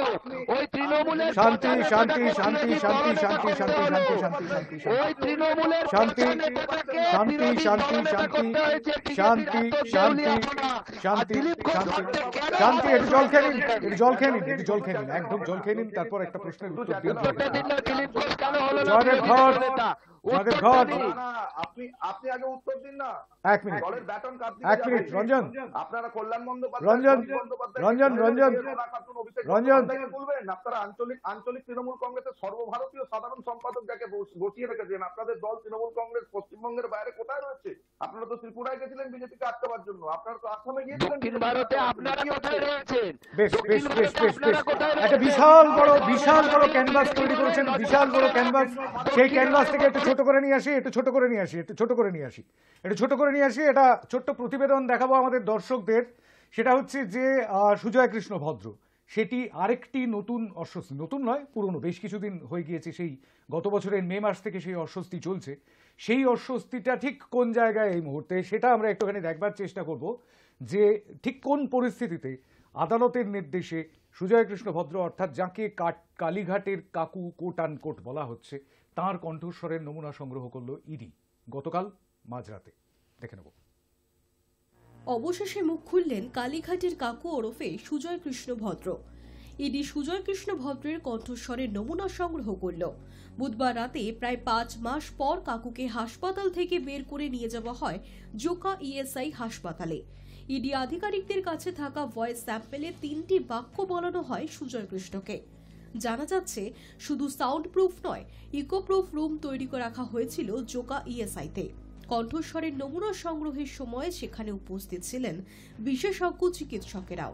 ওই তৃণমূলের শান্তি শান্তি শান্তি শান্তি শান্তি শান্তি শান্তি শান্তি শান্তি ওই তৃণমূলের শান্তি নেতাকে শান্তি বিরোধী শান্তি দলনেতা শান্তি করতে হয়েছে। শান্তি শান্তি শান্তি শান্তি একটু জল খেয়ে নিন, একদম জল খেয়ে নিন, তারপর একটা প্রশ্নের উত্তর দিন। দিলীপ ঘোষ কেন হলো না জয়দেব ঘট, জয়দেব ঘট, আপনি আগে উত্তর দিন না। এক মিনিট, দলের ব্যাটন কার দিকে এক মিনিট, যাবে? রঞ্জন, আপনারা কল্যাণ বন্দ্যোপাধ্যায়, রঞ্জন, রঞ্জন, রঞ্জন, বলবেন আপনারা আঞ্চলিক তৃণমূল কংগ্রেসের সর্বভারতীয় সাধারণ সম্পাদক যাকে বসিয়ে রেখেছেন, আপনাদের দল তৃণমূল কংগ্রেস পশ্চিমবঙ্গের বাইরে কোথায় রয়েছে? আপনারা তো ত্রিপুরায় গেছিলেন বিজেপিকে আটকাবার জন্য, আপনারা তো আসামে গিয়েছিলেন। দক্ষিণ ভারতে আপনারা কোথায় রয়েছেন? বেশ বেশ বেশ বেশ বেশ, একটা বিশাল বড় ক্যানভাস তৈরি করেছেন, বিশাল বড় ক্যানভাস। সেই ক্যানভাস থেকে একটু ছোট করে নিয়ে আসি, এটা ছোট্ট প্রতিবেদন দেখাবো আমাদের দর্শকদের। সেটা হচ্ছে যে সুজয় কৃষ্ণ ভদ্র, সেটি আরেকটি নতুন অস্বস্তি, নতুন নয় পুরনো, বেশ কিছুদিন হয়ে গিয়েছে, সেই গত বছরের মে মাস থেকে সেই অস্বস্তি চলছে। সেই অস্বস্তিটা ঠিক কোন জায়গায় এই মুহূর্তে, সেটা আমরা একটুখানি দেখবার চেষ্টা করব, যে ঠিক কোন পরিস্থিতিতে আদালতের নির্দেশে সুজয় কৃষ্ণ ভদ্র, অর্থাৎ যাকে কালীঘাটের কাকু কোট আনকোট বলা হচ্ছে, তাঁর কণ্ঠস্বরের নমুনা সংগ্রহ করলো ইডি গতকাল মাঝরাতে। দেখে নেব। অবশেষে মুখ খুললেন কালীঘাটের কাকু ওরফে সুজয় কৃষ্ণ ভদ্র। ইডি সুজয় কৃষ্ণ ভদ্রের কণ্ঠস্বরের নমুনা সংগ্রহ করল। বুধবার রাতে প্রায় 5 মাস পর কাকুকে হাসপাতাল থেকে বের করে নিয়ে যাওয়া হয় জোকা ইএসআই হাসপাতালে। ইডি আধিকারিকদের কাছে থাকা ভয়েস স্যাম্পেলে 3টি বাক্য বলানো হয় সুজয় কৃষ্ণকে। জানা যাচ্ছে শুধু সাউন্ড প্রুফ নয়, ইকো প্রুফ রুম তৈরি করে রাখা হয়েছিল জোকা ইএসআইতে। কণ্ঠস্বরের নমুনা সংগ্রহের সময় সেখানে উপস্থিত ছিলেন বিশেষজ্ঞ চিকিৎসকেরাও।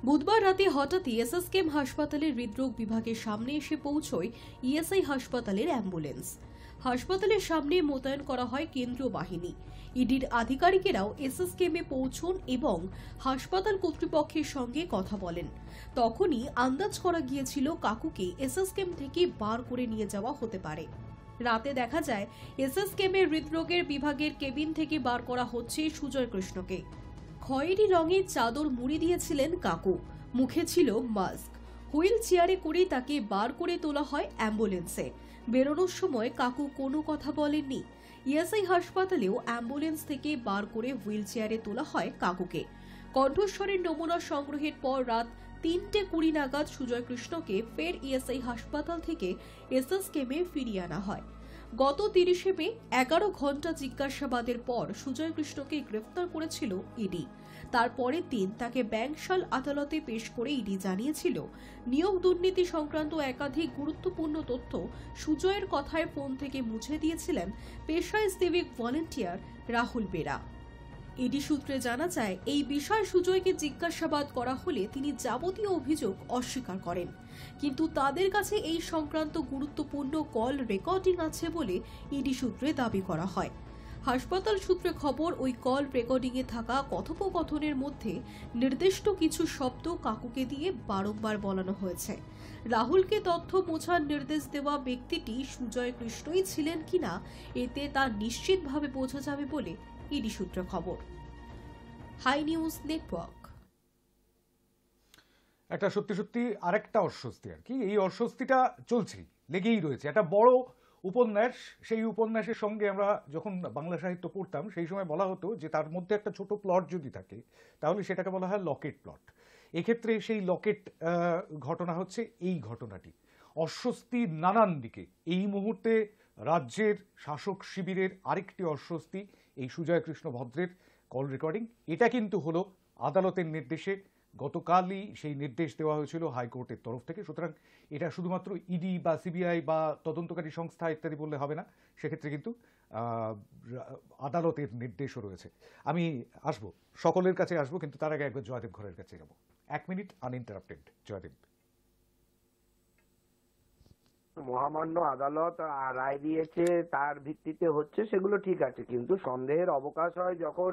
বুধবার রাতে হঠাৎই এসএসকেএম হাসপাতালের হৃদরোগ বিভাগের সামনে এসে পৌঁছয় ইএসআই হাসপাতালের অ্যাম্বুলেন্স। হাসপাতালের সামনে মোতায়েন করা হয় কেন্দ্রীয় বাহিনী। ইডির আধিকারিকেরাও এসএসকেএমে পৌঁছন এবং হাসপাতাল কর্তৃপক্ষের সঙ্গে কথা বলেন। তখনই আন্দাজ করা গিয়েছিল কাকুকে এসএসকেএম থেকে বার করে নিয়ে যাওয়া হতে পারে। রাতে দেখা যায় এসএসকেএমের হৃদরোগের বিভাগের কেবিন থেকে বার করা হচ্ছে সুজয় কৃষ্ণকে। খয়েরি রঙের চাদর মুড়ি দিয়েছিলেন কাকু, মুখে ছিল মাস্ক। হুইল চেয়ারে করে তাকে বার করে তোলা হয় অ্যাম্বুলেন্সে। বেরোনোর সময় কাকু কোনো কথা বলেননি। ইএসআই হাসপাতালেও অ্যাম্বুলেন্স থেকে বার করে হুইল চেয়ারে তোলা হয় কাকুকে। কণ্ঠস্বরের নমুনা সংগ্রহের পর রাত 3:20 নাগাদ সুজয় কৃষ্ণকে ফের ইএসআই হাসপাতাল থেকে এসএসকেএমে ফিরিয়ে আনা হয়। গত 30 মে 11 ঘন্টা জিজ্ঞাসাবাদের পর সুজয় কৃষ্ণকে গ্রেফতার করেছিল ইডি। তারপরের দিন তাকে ব্যাংশাল আদালতে পেশ করে ইডি জানিয়েছিল নিয়োগ দুর্নীতি সংক্রান্ত একাধিক গুরুত্বপূর্ণ তথ্য সুজয়ের কথায় ফোন থেকে মুছে দিয়েছিলেন পেশায় civic volunteer Rahul Bera. ED সূত্রে জানা যায়, এই বিষয়ে সুজয়কে জিজ্ঞাসাবাদ করা হলে তিনি যাবতীয় অভিযোগ অস্বীকার করেন, কিন্তু তাদের কাছে এই সংক্রান্ত গুরুত্বপূর্ণ কল রেকর্ডিং আছে বলে ইডি সূত্রে দাবি করা হয়। হাসপাতাল সূত্রে খবর, ওই কল রেকর্ডিংয়ে থাকা কথোপকথনের মধ্যে নির্দিষ্ট কিছু শব্দ কাকুকে দিয়ে বারংবার বলানো হয়েছে। রাহুলকে তথ্য মোছার নির্দেশ দেওয়া ব্যক্তিটি সুজয় কৃষ্ণই ছিলেন কিনা এতে তা নিশ্চিতভাবে বোঝা যাবে বলে ইডি সূত্রে খবর। High News Network. একটা সত্যি আরেকটা অস্বস্তি আর কি, এই অস্বস্তিটা চলছেই, লেগেই রয়েছে। একটা বড় উপন্যাস, সেই উপন্যাসের সঙ্গে আমরা যখন বাংলা সাহিত্য পড়তাম সেই সময় বলা হতো যে তার মধ্যে একটা ছোট প্লট যদি থাকে তাহলে সেটাকে বলা হয় লকেট প্লট। এক্ষেত্রে সেই লকেট ঘটনা হচ্ছে এই ঘটনাটি। অস্বস্তি নানান দিকে। এই মুহূর্তে রাজ্যের শাসক শিবিরের আরেকটি অস্বস্তি এই সুজয় কৃষ্ণ ভদ্রের কল রেকর্ডিং। এটা কিন্তু হলো আদালতের নির্দেশে, গতকালই সেই নির্দেশ দেওয়া হয়েছিল হাইকোর্টের তরফ থেকে। সুতরাং এটা শুধুমাত্র ইডি বা সিবিআই বা তদন্তকারী সংস্থা ইত্যাদি বললে হবে না, সেক্ষেত্রে কিন্তু আদালতের নির্দেশও রয়েছে। আমি আসবো, সকলের কাছে আসবো, কিন্তু তার আগে একবার জয়দেব ঘরের কাছে যাব। 1 মিনিট আনইন্টারাপ্টেড। জয়দেব। মহামান্য আদালত রায় দিয়েছে, তার ভিত্তিতে হচ্ছে, সেগুলো ঠিক আছে, কিন্তু সন্দেহের অবকাশ হয় যখন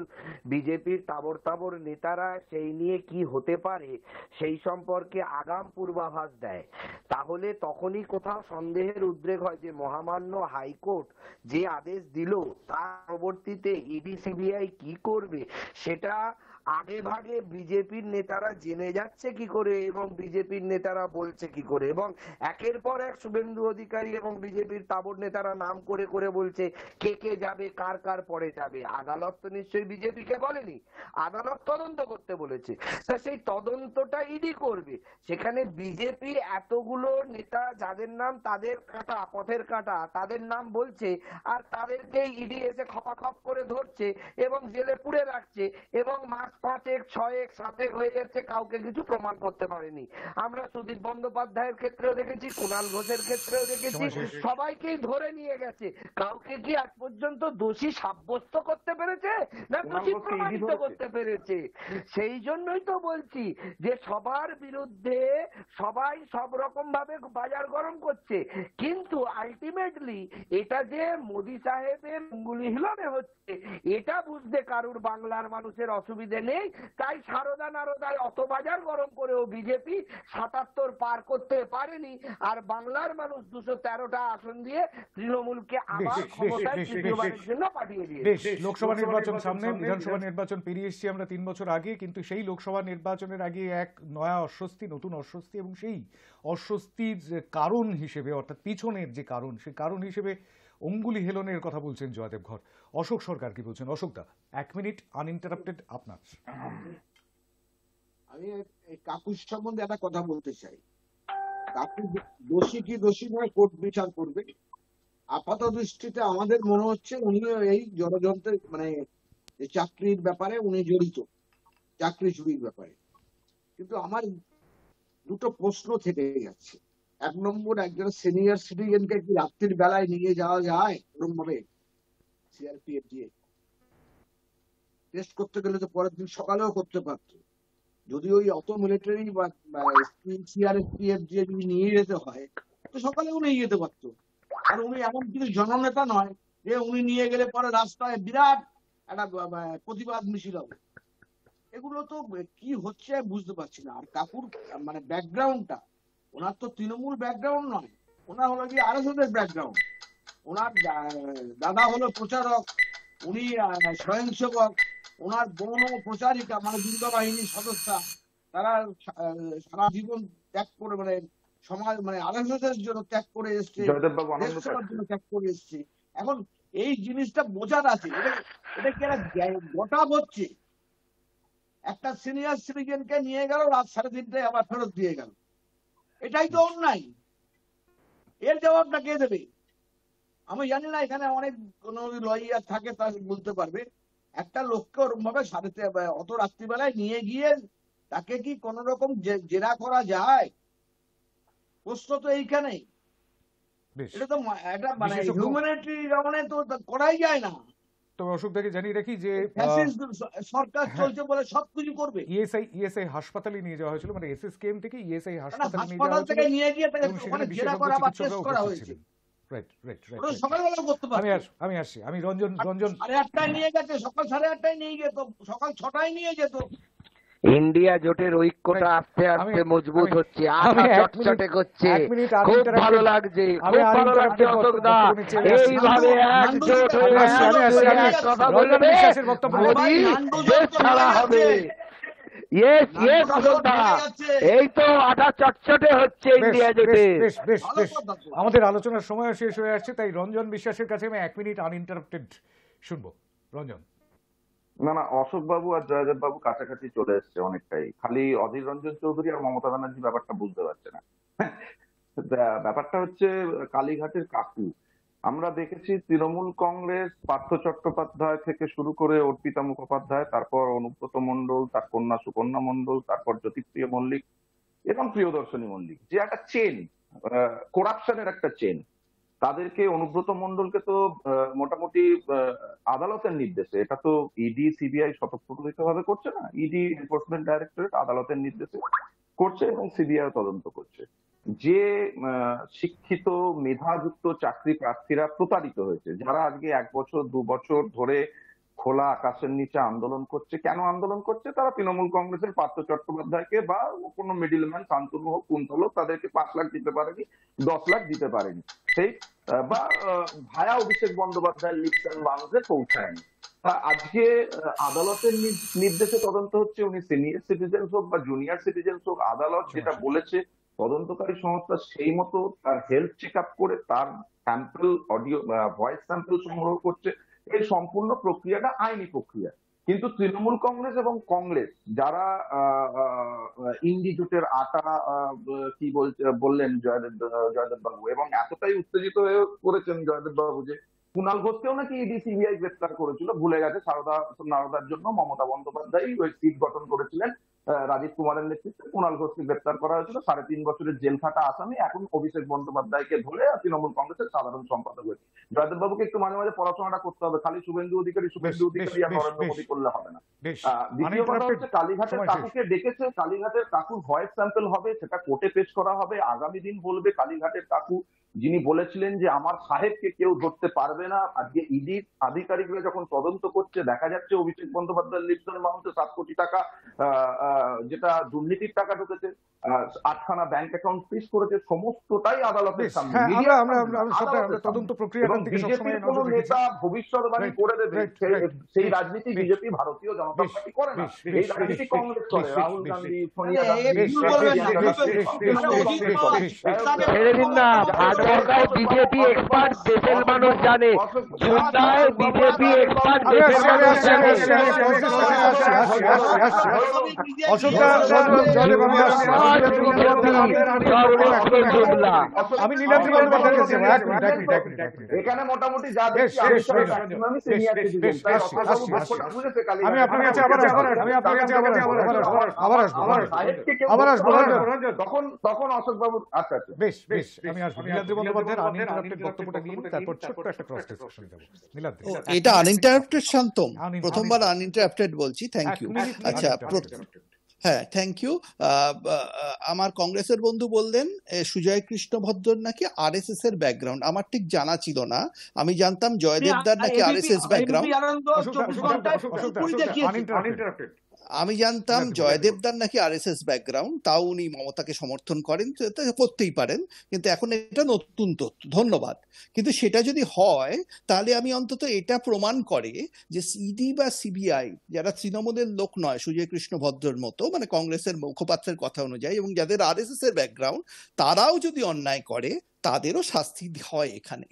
বিজেপির তাবড় নেতারা সেই নিয়ে কি হতে পারে সেই সম্পর্কে আগাম পূর্বাভাস দেয়, তাহলে তখনই কোথাও সন্দেহের উদ্রেক হয় যে মহামান্য হাইকোর্ট যে আদেশ দিল তার পরবর্তীতে ইডি সিবিআই কি করবে সেটা আগে ভাগে বিজেপির নেতারা জেনে যাচ্ছে কি করে এবং বিজেপির নেতারা বলছে কি করে, এবং একের পর এক শুভেন্দু অধিকারী এবং বিজেপির তাবড় নেতারা নাম করে করে বলছে কে কে যাবে, কার কার পরে যাবে। আদালত তো নিশ্চয়ই বিজেপিকে বলেনি, আদালত তদন্ত করতে বলেছে, তা সেই তদন্তটা ইডি করবে। সেখানে বিজেপি এতগুলো নেতা যাদের নাম তাদের কাটা, পথের কাটা, তাদের নাম বলছে, আর তাদেরকে ইডি এসে খপাখপ করে ধরছে এবং জেলে পুরে রাখছে, এবং মাস 5 6 7 হয়ে যাচ্ছে, কাউকে কিছু প্রমাণ করতে পারেনি। আমরা সুদীপ বন্দ্যোপাধ্যায়ের ক্ষেত্রেও দেখেছি, কুণাল ঘোষের ক্ষেত্রেও দেখেছি, সবাইকেই ধরে নিয়ে গেছে, কাউকে কি আজ পর্যন্ত দোষী সাব্যস্ত করতে পেরেছে না দোষী প্রমাণিত করতে পেরেছে? সেই জন্যই তো বলছি যে সবার বিরুদ্ধে সবাই সব রকম ভাবে বাজার গরম করছে, কিন্তু আলটিমেটলি এটা যে মোদী সাহেবের অঙ্গুলি হিলনে হচ্ছে এটা বুঝতে কারুর বাংলার মানুষের অসুবিধে নেই। তাই সারদা নারদায় অত বাজার গরম করেও বিজেপি 77 পার করতে পারেনি, আর বাংলার মানুষ 213টা আসন দিয়ে তৃণমূলকে আবার ক্ষমতায় তৃতীয়বারের জন্য পাঠিয়ে দিয়েছে। লোকসভা নির্বাচন সামনে, বিধানসভা নির্বাচন পেরিয়ে এসেছি আমরা 3 বছর আগে, কিন্তু সেই লোকসভা নির্বাচনের আগে এক নয়া অস্বস্তি, নতুন অস্বস্তি, এবং সেই অস্বস্তির কারণ হিসেবে, অর্থাৎ পিছনের যে কারণ, সেই কারণ হিসেবে অঙ্গুলি হেলনের কথা বলছেন জয়দেব ঘর। অশোক সরকার কি বলছেন? অশোক দা, 1 মিনিট আনইন্টারাপ্টেড আপনার। আমি এই কাকুর সম্বন্ধে একটা কথা বলতে চাই। কাকু দোষী কি দোষী নয় কোর্ট বিচার করবে। আপাত দৃষ্টিতে আমাদের মনে হচ্ছে উনি এই ষড়যন্ত্রের মানে চাকরির ব্যাপারে উনি জড়িত, চাকরি চুরির ব্যাপারে। কিন্তু আমার দুটো প্রশ্ন থেকে যাচ্ছে। 1 নম্বর, একজন সিনিয়র সিটিজেনকে কি রাত্রির বেলায় নিয়ে যাওয়া যায় ওরকম ভাবে সিআরপিএফ দিয়ে? টেস্ট করতে গেলে তো পরের দিন সকালেও করতে পারতো। যদি ওই অত মিলিটারি বা সিআরপিএফ দিয়ে যদি নিয়ে যেতে হয় তো সকালেও নিয়ে যেতে পারতো। আর উনি এমন কিছু জননেতা নয় যে উনি নিয়ে গেলে পরে রাস্তায় বিরাট একটা প্রতিবাদ মিছিল হবে। এগুলো তো কি হচ্ছে বুঝতে পারছি না। আর কাকুর মানে ব্যাকগ্রাউন্ডটা, ওনার তো তৃণমূল ব্যাকগ্রাউন্ড নয়, ওনার হলো কি আরএসএস এর ব্যাকগ্রাউন্ড। ওনার দাদা হলো প্রচারক, উনি স্বয়ংসেবক, ওনার বোনও প্রচারিকা মানে দুর্গা বাহিনীর সদস্যা। তারা সারা জীবন ত্যাগ করে মানে সমাজ মানে আরএসএস এর জন্য ত্যাগ করে এসছে, জয়দেব বাবু দেশ আনন্দ সেবার পাচ্ছে। জন্য ত্যাগ করে এসছে। এখন এই জিনিসটা বোঝার আছে, এটা কি একটা গোটা হচ্ছে। একটা সিনিয়র সিটিজেনকে নিয়ে গেল রাত 3:30টায় আবার ফেরত দিয়ে গেল, এটাই তো অন্যায়। এর জবাবটা কে দেবে? আমি জানি না, এখানে অনেক কোন লয়ার থাকে তারা বলতে পারবে। একটা লোককে ওরকম ভাবে অত রাত্রিবেলায় নিয়ে গিয়ে তাকে কি কোন রকম জেরা করা যায়? প্রশ্ন তো এইখানেই। বেশ, এটা তো একটা মানে বিশেষজ্ঞ হিউম্যানিটি মানে তো করাই যায় না। তবে অশোকদাকে জানিয়ে রাখি যে ফ্যাসিস্ট সরকার হ্যাঁ, চলছে বলে সবকিছু করবে। ইএসআই হাসপাতালে নিয়ে যাওয়া হয়েছিল, মানে এসএসকেএম থেকে ইএসআই মানে হাসপাতালে নিয়ে যাওয়া হাসপাতাল হয়েছিল থেকে নিয়ে গিয়ে তাকে এবং ওখানে সেখানে জেরা বিশেষজ্ঞ করা বা টেস্ট চিকিৎসকরা করা উপস্থিত হয়েছে। ছিলেন। রাইট রাইট রাইট ওরা রাইট। সকালবেলা করতে পারতো। আমি আসছি রঞ্জন 8:30টায় নিয়ে গেছে, সকাল 8:30টায় নিয়ে যেত, সকাল 6টায় নিয়ে যেত। ইন্ডিয়া জোটের ঐক্যটা Right. আস্তে আস্তে আমি- মজবুত আমি- হচ্ছে, আমি আঠা এক মিনিট- চটচটে করছে। এক মিনিট খুব uninterrupted- ভালো লাগছে, আমি খুব ভালো লাগছে uninterrupted অশোক দা। বক্তব্য নিচ্ছি, আমি আসছি। এইভাবে নান্ডু একজোট যেটা- হয়ে আমি আসছি, এক কথা রঞ্জন বলবে, বিশ্বাসের বক্তব্য আরে ভাই, মোদি নান্ডু দেশ যত ছাড়া ভেঙে হবে। যাচ্ছে। ইয়েস ইয়েস নান্ডু অশোক যত দা, ভেঙে যাচ্ছে। এই তো আঠা চটচটে হচ্ছে বেশ, ইন্ডিয়া বেশ, জোটে। বেশ, বেশ, ভালো বেশ। কথা তো। আমাদের আলোচনার সময় শেষ হয়ে আসছে, তাই রঞ্জন বিশ্বাসের কাছে আমি 1 মিনিট আনইন্টারাপ্টেড শুনবো। রঞ্জন। না না, অশোক বাবু আর জয়দেব বাবু কাছাকাছি চলে এসছে অনেকটাই, খালি অধীর রঞ্জন চৌধুরী আর মমতা ব্যানার্জি ব্যাপারটা বুঝতে পারছে না। ব্যাপারটা হচ্ছে কালীঘাটের কাকু। আমরা দেখেছি তৃণমূল কংগ্রেস পার্থ চট্টোপাধ্যায় থেকে শুরু করে অর্পিতা মুখোপাধ্যায়, তারপর অনুব্রত মণ্ডল, তার কন্যা সুকন্যা মণ্ডল, তারপর জ্যোতিপ্রিয় মল্লিক এবং প্রিয়দর্শনী মল্লিক, যে একটা চেন, করাপশনের একটা চেন। তাদেরকে, অনুব্রত মণ্ডলকে তো মোটামুটি আদালতের নির্দেশে, এটা তো ইডি সিবিআই স্বতঃপ্রণোদিতভাবে করছে না, ইডি এনফোর্সমেন্ট ডাইরেক্টরেট আদালতের নির্দেশে করছে এবং সিবিআই তদন্ত করছে। যে শিক্ষিত মেধাযুক্ত চাকরি প্রার্থীরা প্রতারিত হয়েছে, যারা আজকে 1 বছর 2 বছর ধরে খোলা আকাশের নিচে আন্দোলন করছে, কেন আন্দোলন করছে? তারা তৃণমূল কংগ্রেসের পার্থ চট্টোপাধ্যায়কে বা কোনো মিডিলম্যান শান্তনু হোক কুন্তল হোক তাদেরকে 5 লাখ দিতে পারেনি, 10 লাখ দিতে পারেনি, সেই বা ভায়া অভিষেক বন্দ্যোপাধ্যায়ের লিপস এন্ড বাউন্সে পৌঁছায়নি। আজকে আদালতের নির্দেশে তদন্ত হচ্ছে। উনি সিনিয়র সিটিজেন হোক বা জুনিয়র সিটিজেন হোক, আদালত যেটা বলেছে, তদন্তকারী সংস্থা সেই মতো তার হেলথ চেক আপ করে তার স্যাম্পল, অডিও ভয়েস স্যাম্পল সংগ্রহ করছে। এই সম্পূর্ণ প্রক্রিয়াটা আইনি প্রক্রিয়া। কিন্তু তৃণমূল কংগ্রেস এবং কংগ্রেস যারা ইন্ডি জোটের আটা কি বললেন জয়দেব বাবু, এবং এতটাই উত্তেজিত হয়ে পড়েছেন জয়দেব বাবু যে কুণাল ঘোষকেও নাকি ইডি সিবিআই গ্রেফতার করেছিল, ভুলে গেছে। নারদার জন্য মমতা বন্দ্যোপাধ্যায় ওই সিট গঠন করেছিলেন, রাজীব কুমারের নেতৃত্বে কুণাল ঘোষকে গ্রেফতার করা হয়েছিল। 3.5 বছরের জেল খাটা আসামি এখন অভিষেক বন্দ্যোপাধ্যায়কে ধরে তৃণমূল কংগ্রেসের সাধারণ সম্পাদক হয়েছে। জয়দেব বাবুকে একটু মাঝে মাঝে পড়াশোনাটা করতে হবে, খালি শুভেন্দু অধিকারী আর নরেন্দ্র মোদী করলে হবে না। বেশ, দ্বিতীয় কথা হচ্ছে, কালীঘাটের সময় শেষ। কাকুকে ডেকেছে, কালীঘাটের কাকুর ভয়েস স্যাম্পল হবে, সেটা কোর্টে পেশ করা হবে। আগামী দিন বলবে কালীঘাটের কাকু, যিনি বলেছিলেন যে আমার সাহেবকে কেউ ধরতে পারবে না। আজকে ইডির আধিকারিকরা যখন তদন্ত করছে, দেখা যাচ্ছে অভিষেক বন্দ্যোপাধ্যায়ের লিপস এন্ড বাউন্সে 7 কোটি টাকা যেটা দুর্নীতির টাকা ঢুকেছে, 8খানা ব্যাংক অ্যাকাউন্ট ফ্রিজ করেছে, সমস্তটাই আদালতের বেশ, সামনে, হ্যাঁ, মিডিয়ার আমরা সামনে, সবটা আদালতের তদন্ত সামনে। প্রক্রিয়াটার এবং দিকে সবসময় বিজেপির কোন নজর রেখেছি। নেতা ভবিষ্যৎবাণী Right, করে দেবে, right, right, সেই বেশ, রাজনীতি বেশ, বিজেপি, ভারতীয় জনতা বেশ, পার্টি করে না। বেশ, এই বেশ, রাজনীতি বেশ, কংগ্রেস করে, বেশ, রাহুল বেশ, গান্ধী, বেশ, সোনিয়া আরে, গান্ধী, বেশ, ভুল বলবেন না, বেশ, ভুল বেশ, বলবেন না। বেশ, অজিত বেশ, নয়, বেশ, ইসলামের ছেড়ে দিন না, ভাট বসাও বিজেপি এক্সপার্ট দেশের মানুষ জানে, জুতায় বিজেপি এক্সপার্ট আমি দেশের আসছি, মানুষ জানে। অশোকদা, জয়দেব, আমি আসছি। আমি নীলাদ্রি বন্দ্যোপাধ্যায়ের কাছে যাবো। এক মিনিট। এখানে মোটামুটি যা বেশ, দেখছি, আমি বেশ, সবাই বেশ, maximum বেশ, senior বেশ, citizen, বেশ, তাই আসছি, অশোকবাবু আসছি, ব্যাপারটা আসছি। বুঝেছে কালীঘাট। আমি আপনার কাছে আবার আসবো। সাহেবকে কেউ আবার ধরতে আসবো, পারবে না। রঞ্জন। তখন অশোকবাবু, আচ্ছা আচ্ছা, বেশ, আমি আসবো। নীলাদ্রি নীলাদ্রি বন্দ্যোপাধ্যায়ের আনইন্টারাপ্টেড বক্তব্যটা নিয়ে তারপর ছোট্ট একটা ক্রস ডিসকাশন যাবো। নীলাদ্রি, এটা আনইন্টারাপ্টেড শান্তম, Uninterrupted। প্রথমবার আনইন্টারাপ্টেড বলছি, থ্যাংক এক ইউ। মিনিট আচ্ছা, uninterrupted। হ্যাঁ, থ্যাংক ইউ। আমার কংগ্রেসের বন্ধু বললেন সুজয় কৃষ্ণ ভদ্রর নাকি আরএসএস এর ব্যাকগ্রাউন্ড। আমার ঠিক জানা ছিল না, আমি জানতাম জয়দেবদার নাকি আরএসএস ব্যাকগ্রাউন্ড। uninterrupted। আমি জানতাম জয়দেবদার নাকি আরএসএস ব্যাকগ্রাউন্ড, তাও উনি মমতাকে সমর্থন করেন, তো এটা করতেই পারেন, কিন্তু এখন এটা নতুন তথ্য, ধন্যবাদ। কিন্তু সেটা যদি হয় তাহলে আমি অন্তত এটা প্রমাণ করে যে ইডি বা সিবিআই যারা তৃণমূলের লোক নয় সুজয় কৃষ্ণ ভদ্রর মতো, মানে কংগ্রেসের মুখপাত্রের কথা অনুযায়ী, এবং যাদের আরএসএস এর ব্যাকগ্রাউন্ড, তারাও যদি অন্যায় করে তাদেরও শাস্তি হয় এখানে।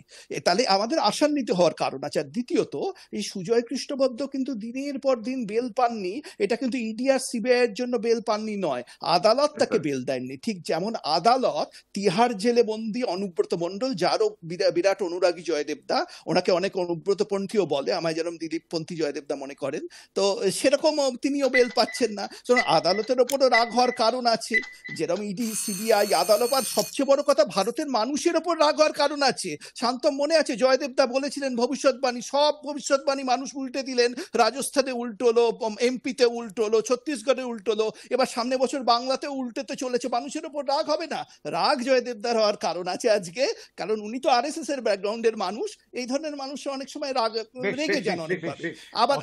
তাহলে আমাদের আশান্বিত হওয়ার কারণ আছে। আর দ্বিতীয়ত, এই সুজয় কৃষ্ণ ভদ্র কিন্তু দিনের পর দিন বেল পাননি, এটা কিন্তু ইডি আর সিবিআই এর জন্য বেল পাননি নয়, আদালত তাকে বেল দেননি। ঠিক যেমন আদালত তিহার জেলে বন্দী অনুব্রত মণ্ডল, যারও বিরাট অনুরাগী জয়দেবদা, ওনাকে অনেক অনুব্রতপন্থীও বলে, আমায় যেরকম দিলীপপন্থী জয়দেবদা মনে করেন, তো সেরকম তিনিও বেল পাচ্ছেন না। সুতরাং আদালতের ওপরও রাগ হওয়ার কারণ আছে, যেরকম ইডি সিবিআই আদালত। আর সবচেয়ে বড় কথা, ভারতের মানুষের ওপর রাগ হওয়ার কারণ আছে। শান্তম মনে আছে জয়দেবদা বলেছিলেন ভবিষ্যৎবাণী, সব ভবিষ্যৎবাণী মানুষ উল্টে দিলেন, রাজস্থানে উল্টো হলো, এমপিতে উল্টো হলো, ছত্তিশগড়ে উল্টো হলো, এবার সামনে বছর বাংলাতে উল্টেতে চলেছে। মানুষের ওপর রাগ হবে না? রাগ জয়দেবদার হওয়ার কারণ আছে আজকে, কারণ উনি তো আরএসএস এর ব্যাকগ্রাউন্ডের মানুষ। এই ধরনের মানুষ অনেক সময় রাগ রেগে যান অনেকবার।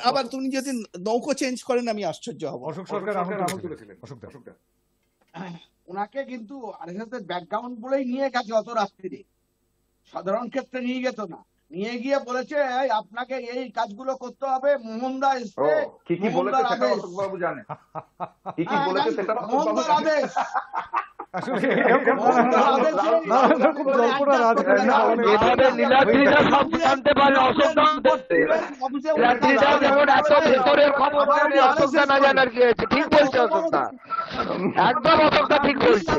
আবার তুমি যদি নৌকো চেঞ্জ করেন আমি আশ্চর্য হব। অশোক সরকার আঙুল তুলেছিলেন। অশোক দা, ওনাকে কিন্তু আরএসএস এর ব্যাকগ্রাউন্ড বলেই নিয়ে গেছে অত রাত্রিরে, সাধারণ ক্ষেত্রে নিয়ে যেত না। নিয়ে গিয়ে বলেছে এই আপনাকে এই কাজগুলো করতে হবে, মোহনদা এসছে, কি কি বলেছে সেটা অশোক বাবু জানে, কি কি বলেছে সেটা মোহনদার আদেশ। আসলে এরকম নানান রকম জল্পনা রাজনীতি এভাবে নীলাদ্রিদা সব জানতে পারে, অশোক দা নীলাদ্রিদা যেমন এত ভেতরের খবর জানে, অশোক দা না জানার কি হয়েছে? ঠিক বলছে অশোক দা, একদম অশোক দা ঠিক বলছে।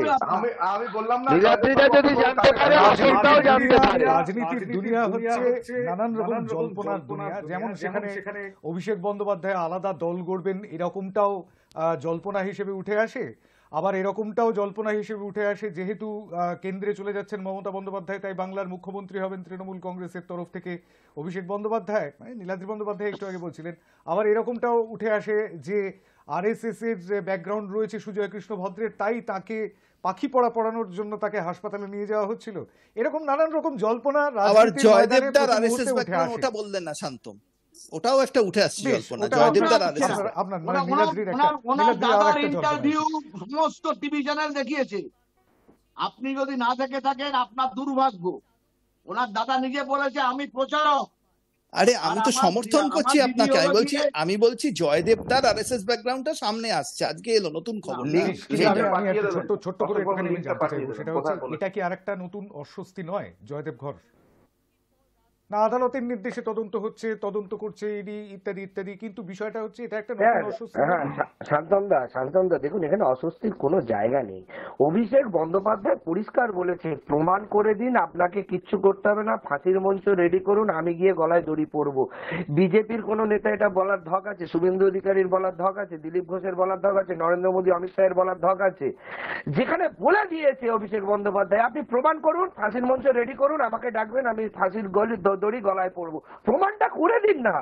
আমি বললাম না, নীলাদ্রিদা যদি জানতে পারে অশোক দাও জানতে পারে। রাজনীতির দুনিয়া হচ্ছে নানান রকম জল্পনার দুনিয়া। যেমন সেখানে অভিষেক বন্দ্যোপাধ্যায় আলাদা দল গড়বেন এরকমটাও জল্পনা হিসেবে উঠে আসে, আবার এরকমটাও জল্পনা হিসেবে উঠে আসে যেহেতু কেন্দ্রে চলে যাচ্ছেন মমতা বন্দ্যোপাধ্যায়, তাই বাংলার মুখ্যমন্ত্রী হবেন তৃণমূল কংগ্রেসের তরফ থেকে অভিষেক বন্দ্যোপাধ্যায়, মানে নীলাদ্রি বন্দ্যোপাধ্যায় একটু আগে বলছিলেন। আবার এরকমটাও উঠে আসে যে আরএসএস এর যে ব্যাকগ্রাউন্ড রয়েছে সুজয় কৃষ্ণ ভদ্রের, তাই তাকে পাখি পড়ানোর জন্য তাকে হাসপাতালে নিয়ে যাওয়া হচ্ছিল। এরকম নানান রকম জল্পনা আবার জয়দেবদার আরএসএস ব্যাকগ্রাউন্ড ওটা বললেন না শান্তম, ওটাও একটা উঠে আসছে জল্পনা। জয়দেবদার আরএসএস আপনার মানে ওনার দাদার ইন্টারভিউ সমস্ত টিভি চ্যানেল দেখিয়েছে। আপনি যদি না দেখে থাকেন আপনার দুর্ভাগ্য। ওনার দাদা নিজে বলেছে আমি প্রচারক। আরে আমি তো সমর্থন করছি আপনাকে, আমি বলছি জয়দেবদার আরএসএস ব্যাকগ্রাউন্ডটা সামনে আসছে, আজকে এলো নতুন খবর। ছোট্ট করে একটুখানি জানতে চাইবো, সেটা হচ্ছে এটা কি আরেকটা নতুন অস্বস্তি নয় জয়দেব ঘর? না আদালতের নির্দেশে তদন্ত হচ্ছে, তদন্ত করছে ইডি ইত্যাদি ইত্যাদি, কিন্তু বিষয়টা হচ্ছে এটা একটা নতুন অস্বস্তি। শান্তনদা দেখুন, এখানে অস্বস্তির কোনো জায়গা নেই। অভিষেক বন্দ্যোপাধ্যায় পরিষ্কার বলেছে প্রমাণ করে দিন, আপনাকে কিচ্ছু করতে হবে না, ফাঁসির মঞ্চ রেডি করুন, আমি গিয়ে গলায় দড়ি পরবো। বিজেপির কোন নেতা এটা বলার ধক আছে? শুভেন্দু অধিকারীর বলার ধক আছে? দিলীপ ঘোষের বলার ধক আছে? নরেন্দ্র মোদী অমিত শাহের বলার ধক আছে? যেখানে বলে দিয়েছে অভিষেক বন্দ্যোপাধ্যায় আপনি প্রমাণ করুন, ফাঁসির মঞ্চ রেডি করুন, আমাকে ডাকবেন, আমি ফাঁসির দড়ি গলায় পড়বো, প্রমাণটা করে দিন না।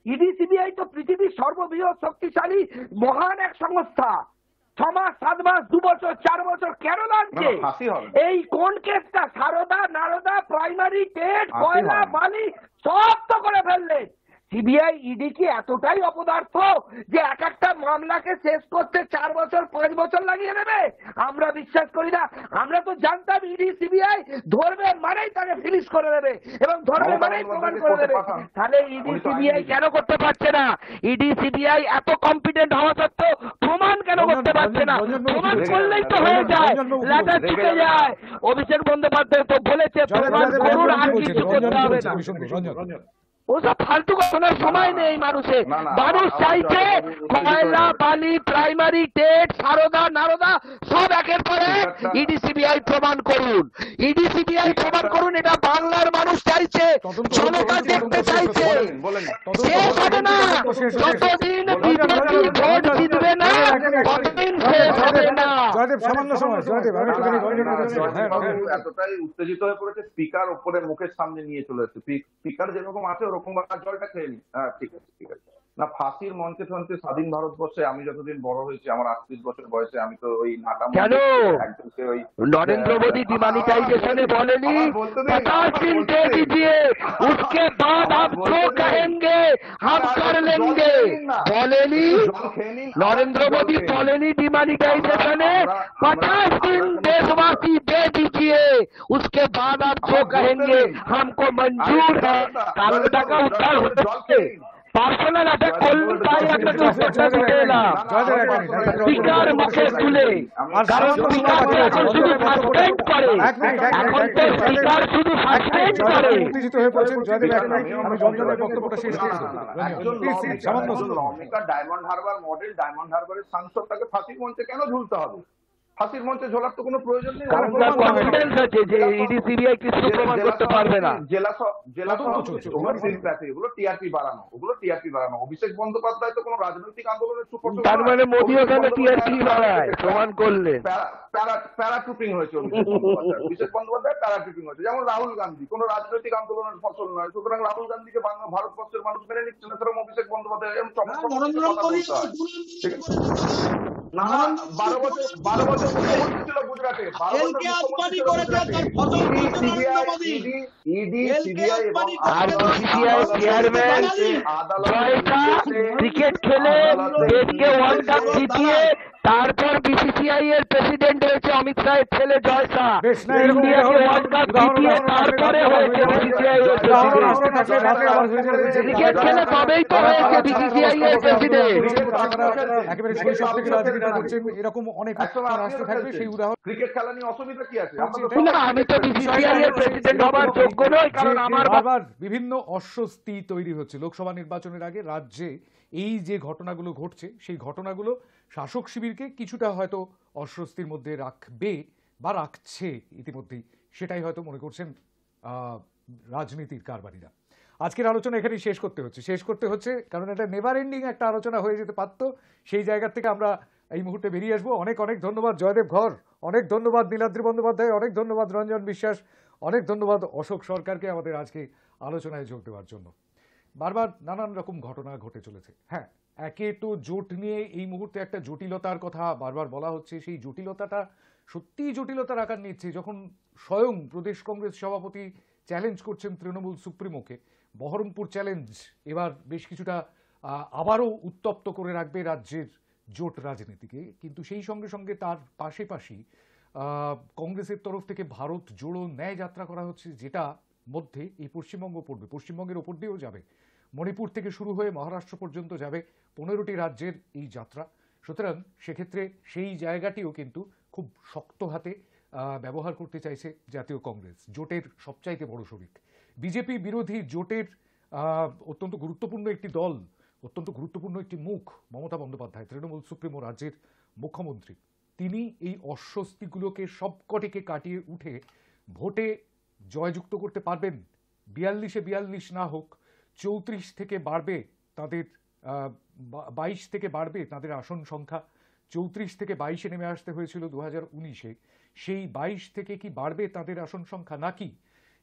ইডি সিবিআই তো পৃথিবীর সর্ববৃহৎ শক্তিশালী মহান এক সংস্থা। 6 মাস 7 মাস 2 বছর 4 বছর কেন লাগছে? এই কোন কেসটা? সারদা নারদা প্রাইমারি টেট কয়লা বালি সব তো করে ফেললেন। সিবিআই ইডি কি এতটাই অপদার্থ যে এক একটা মামলাকে শেষ করতে 4 বছর 5 বছর লাগিয়ে দেবে? আমরা বিশ্বাস করি না। আমরা তো জানতাম ইডি সিবিআই ধরবে মানেই তাকে ফিনিশ করে দেবে এবং ধরবে মানেই প্রমাণ করে দেবে। তাহলে ইডি সিবিআই কেন করতে পারছে না? ইডি সিবিআই এত কম্পিটেন্ট হওয়া সত্ত্বেও প্রমাণ কেন করতে পারছে না? প্রমাণ করলেই তো হয়ে যায়, লেটার ছুটে যায়। অভিষেক বন্দ্যোপাধ্যায় তো বলেছে প্রমাণ করুন, আর কিছু করতে হবে না। ওসব ফালতু ঘটনার সময় নেই মানুষের। মানুষ চাইছে কয়লা বালি প্রাইমারি টেট সারদা নারদা সব একের পর এক ইডি সিবিআই প্রমাণ করুন, ইডি সিবিআই প্রমাণ করুন। এটা বাংলার মানুষ চাইছে, জনতা দেখতে চাইছে। শেষ হবে না যতদিন বিজেপি ভোট জিতবে না, ততদিন শেষ হবে না। জয়দেব সামান্য সময় জয়দেব, আমি একটুখানি জয়দেব না, বলছি। হ্যাঁ, জয়দেববাবু হ্যাঁ। এতটাই উত্তেজিত হয়ে পড়েছে, স্পিকার ওপরে মুখের সামনে নিয়ে চলে এসেছে। স্পিকার যেরকম আছে ওরকম জলটা খেয়ে নি। হ্যাঁ, ঠিক আছে, ঠিক আছে। না, ফাঁসির মঞ্চে ফঞ্চে স্বাধীন ভারতবর্ষে আমি যতদিন বড় হয়েছি, আমার 38 বছর বয়সে, আমি তো ওই নাটা কেন? একজনকে ওই नरेंद्र मोदी डिमोनेटाइजेशन बोलेनी আমার বলতে দিন, 50 আমার दिन বলতে दे দিন। दीजिए, उसके बाद आप बोलते जो नहीं। कहेंगे हम अरे कर जल लेंगे। खेली ना। बोलेनी জল খেয়ে নিন, नरेंद्र আবার मोदी জল খেয়ে নিন। बोलेनी डिमोनेटाइजेशन है, আমরা- 50 दिन আমরা- देशवासी दे दीजिए, उसके बाद आप जो আমার বলতে कहेंगे দিন। हमको मंजूर है। কালটা উদ্ধার হচ্ছে পার্সোনাল অ্যাটাক করলেন, তাই আপনাকে উত্তরটা দিতে এলাম। স্পিকার মুখে তুলে, কারণ স্পিকার তো এখন শুধু সাসপেন্ড করে, এখন তো স্পিকার শুধু সাসপেন্ড করে। উত্তেজিত হয়ে পড়েছেন জয়দেব। এক মিনিট, আমি রঞ্জনের বক্তব্যটা শেষ করছি। একজন প্লিজ, প্লিজ, সামান্য লমেকার ডায়মন্ড হারবার মডেল, ডায়মন্ড হারবারের সাংসদ, তাকে ফাঁসির মঞ্চে কেন ঝুলতে হবে? ফাঁসির মঞ্চে ঝোলার তো কোনো প্রয়োজন নেই। কারণ তার কনফিডেন্স আছে যে ইডি সিবিআই কিছু প্রমাণ করতে পারবে না। জেলা তদন্ত চলছে। ওগুলো টিআরপি বাড়ানো, অভিষেক বন্দ্যোপাধ্যায় তো কোনো রাজনৈতিক আন্দোলনের সুপর্দ তার মানে মোদি ওখানে টিআরপি বাড়ায়, প্রমাণ করলেন। প্যারাট্রুপিং হয়েছে অভিষেক বন্দ্যোপাধ্যায় প্যারাট্রুপিং হয়েছে। যেমন রাহুল গান্ধী কোনো রাজনৈতিক আন্দোলনের ফসল নয়, সুতরাং রাহুল গান্ধীকে ভারতবর্ষের মানুষ মেনে নিচ্ছে না, সেরকম অভিষেক বন্দ্যোপাধ্যায় এরকম চমৎকার কথা বলতে হয়। না, 12 বছর মুখ্যমন্ত্রী ছিল গুজরাটে, 12 বছর মুখ্যমন্ত্রী ছিল গুজরাটে। ইডি, সিবিআই এবং আর বিসিসিআই চেয়ারম্যান জয়সা ক্রিকেট খেলে দেশকে ওয়ার্ল্ড কাপ জিতিয়ে তারপর বিসিসিআই এর প্রেসিডেন্ট হয়েছে অমিত শাহের ছেলে জয়সা। বেশ, না, এরকম ইন্ডিয়াকে ওয়ার্ল্ড কাপ জিতিয়ে তারপরে হয়েছে বিসিসিআই এর প্রেসিডেন্ট। ক্রিকেট খেলে তবেই তো হয়েছে বিসিসিআই এর প্রেসিডেন্ট। একেবারে শৈশব থেকে রাজনীতি করছেন, এরকম অনেক রাষ্ট্র থাকবে, সেই উদাহরণ। ক্রিকেট খেলা নিয়ে অসুবিধা কি আছে? না, আমি তো বিসিসিআই এর প্রেসিডেন্ট হবার যোগ্য নই, কারণ আমার বারবার বিভিন্ন অস্বস্তি তৈরি হচ্ছে লোকসভা নির্বাচনের আগে রাজ্যে। এই যে ঘটনাগুলো ঘটছে, সেই ঘটনাগুলো শাসক শিবিরকে কিছুটা হয়তো অস্বস্তির মধ্যে রাখবে বা রাখছে ইতিমধ্যেই, সেটাই হয়তো মনে করছেন রাজনীতির কারবারিরা। আজকের আলোচনা এখানেই শেষ করতে হচ্ছে কারণ এটা নেভার এন্ডিং একটা আলোচনা হয়ে যেতে পারত। সেই জায়গা থেকে আমরা এই মুহূর্তে বেরিয়ে আসবো। অনেক অনেক ধন্যবাদ জয়দেব ঘর, অনেক ধন্যবাদ নীলাদ্রি বন্দ্যোপাধ্যায়, অনেক ধন্যবাদ রঞ্জন বিশ্বাস, অনেক ধন্যবাদ অশোক সরকারকে আমাদের আজকে আলোচনায় যোগ দেওয়ার জন্য। বারবার নানান রকম ঘটনা ঘটে চলেছে। হ্যাঁ, একে তো জোট নিয়ে এই মুহূর্তে একটা জটিলতার কথা বারবার বলা হচ্ছে, সেই জটিলতাটা সত্যিই জটিলতার আকার নিচ্ছে যখন স্বয়ং প্রদেশ কংগ্রেস সভাপতি চ্যালেঞ্জ করছেন তৃণমূল সুপ্রিমোকে। বহরমপুর চ্যালেঞ্জ এবার বেশ কিছুটা আবারও উত্তপ্ত করে রাখবে রাজ্যের জোট রাজনীতিকে, কিন্তু সেই সঙ্গে সঙ্গে তার পাশাপাশি কংগ্রেসের তরফ থেকে ভারত জোড়ো ন্যায় যাত্রা করা হচ্ছে, যেটা মধ্যে এই পশ্চিমবঙ্গ পড়বে, পশ্চিমবঙ্গের ওপর দিয়েও যাবে, মণিপুর থেকে শুরু হয়ে মহারাষ্ট্র পর্যন্ত যাবে 15টি রাজ্যের এই যাত্রা। সুতরাং সেক্ষেত্রে সেই জায়গাটিও কিন্তু খুব শক্ত হাতে ব্যবহার করতে চাইছে জাতীয় কংগ্রেস, জোটের সবচাইতে বড় শরিক। বিজেপি বিরোধী জোটের অত্যন্ত গুরুত্বপূর্ণ একটি দল, অত্যন্ত গুরুত্বপূর্ণ একটি মুখ মমতা বন্দ্যোপাধ্যায়, তৃণমূল সুপ্রিমো, রাজ্যের মুখ্যমন্ত্রী। তিনি এই অস্বস্তিগুলোকে সবকটিকে কাটিয়ে উঠে ভোটে জয়যুক্ত করতে পারবেন। 42-এ 42 না হোক, 34 থেকে বাড়বে তাদের, 22 থেকে বাড়বে তাদের আসন সংখ্যা। 34 থেকে 22-এ নেমে আসতে হয়েছিল 2019-এ, সেই 22 থেকে কি বাড়বে তাদের আসন সংখ্যা, নাকি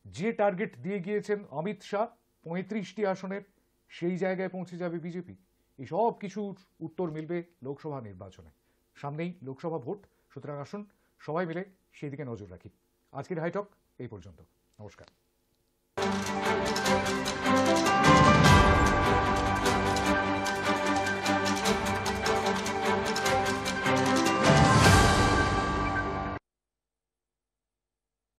যে টার্গেট দিয়ে গিয়েছেন অমিত শাহ 35টি আসনের, সেই জায়গায় পৌঁছে যাবে বিজেপি? এই সব কিছুর উত্তর মিলবে লোকসভা নির্বাচনে। সামনেই লোকসভা ভোট, সুতরাং আসুন সবাই মিলে সেই দিকে নজর রাখি। আজকের হাইটক এই পর্যন্ত। নমস্কার।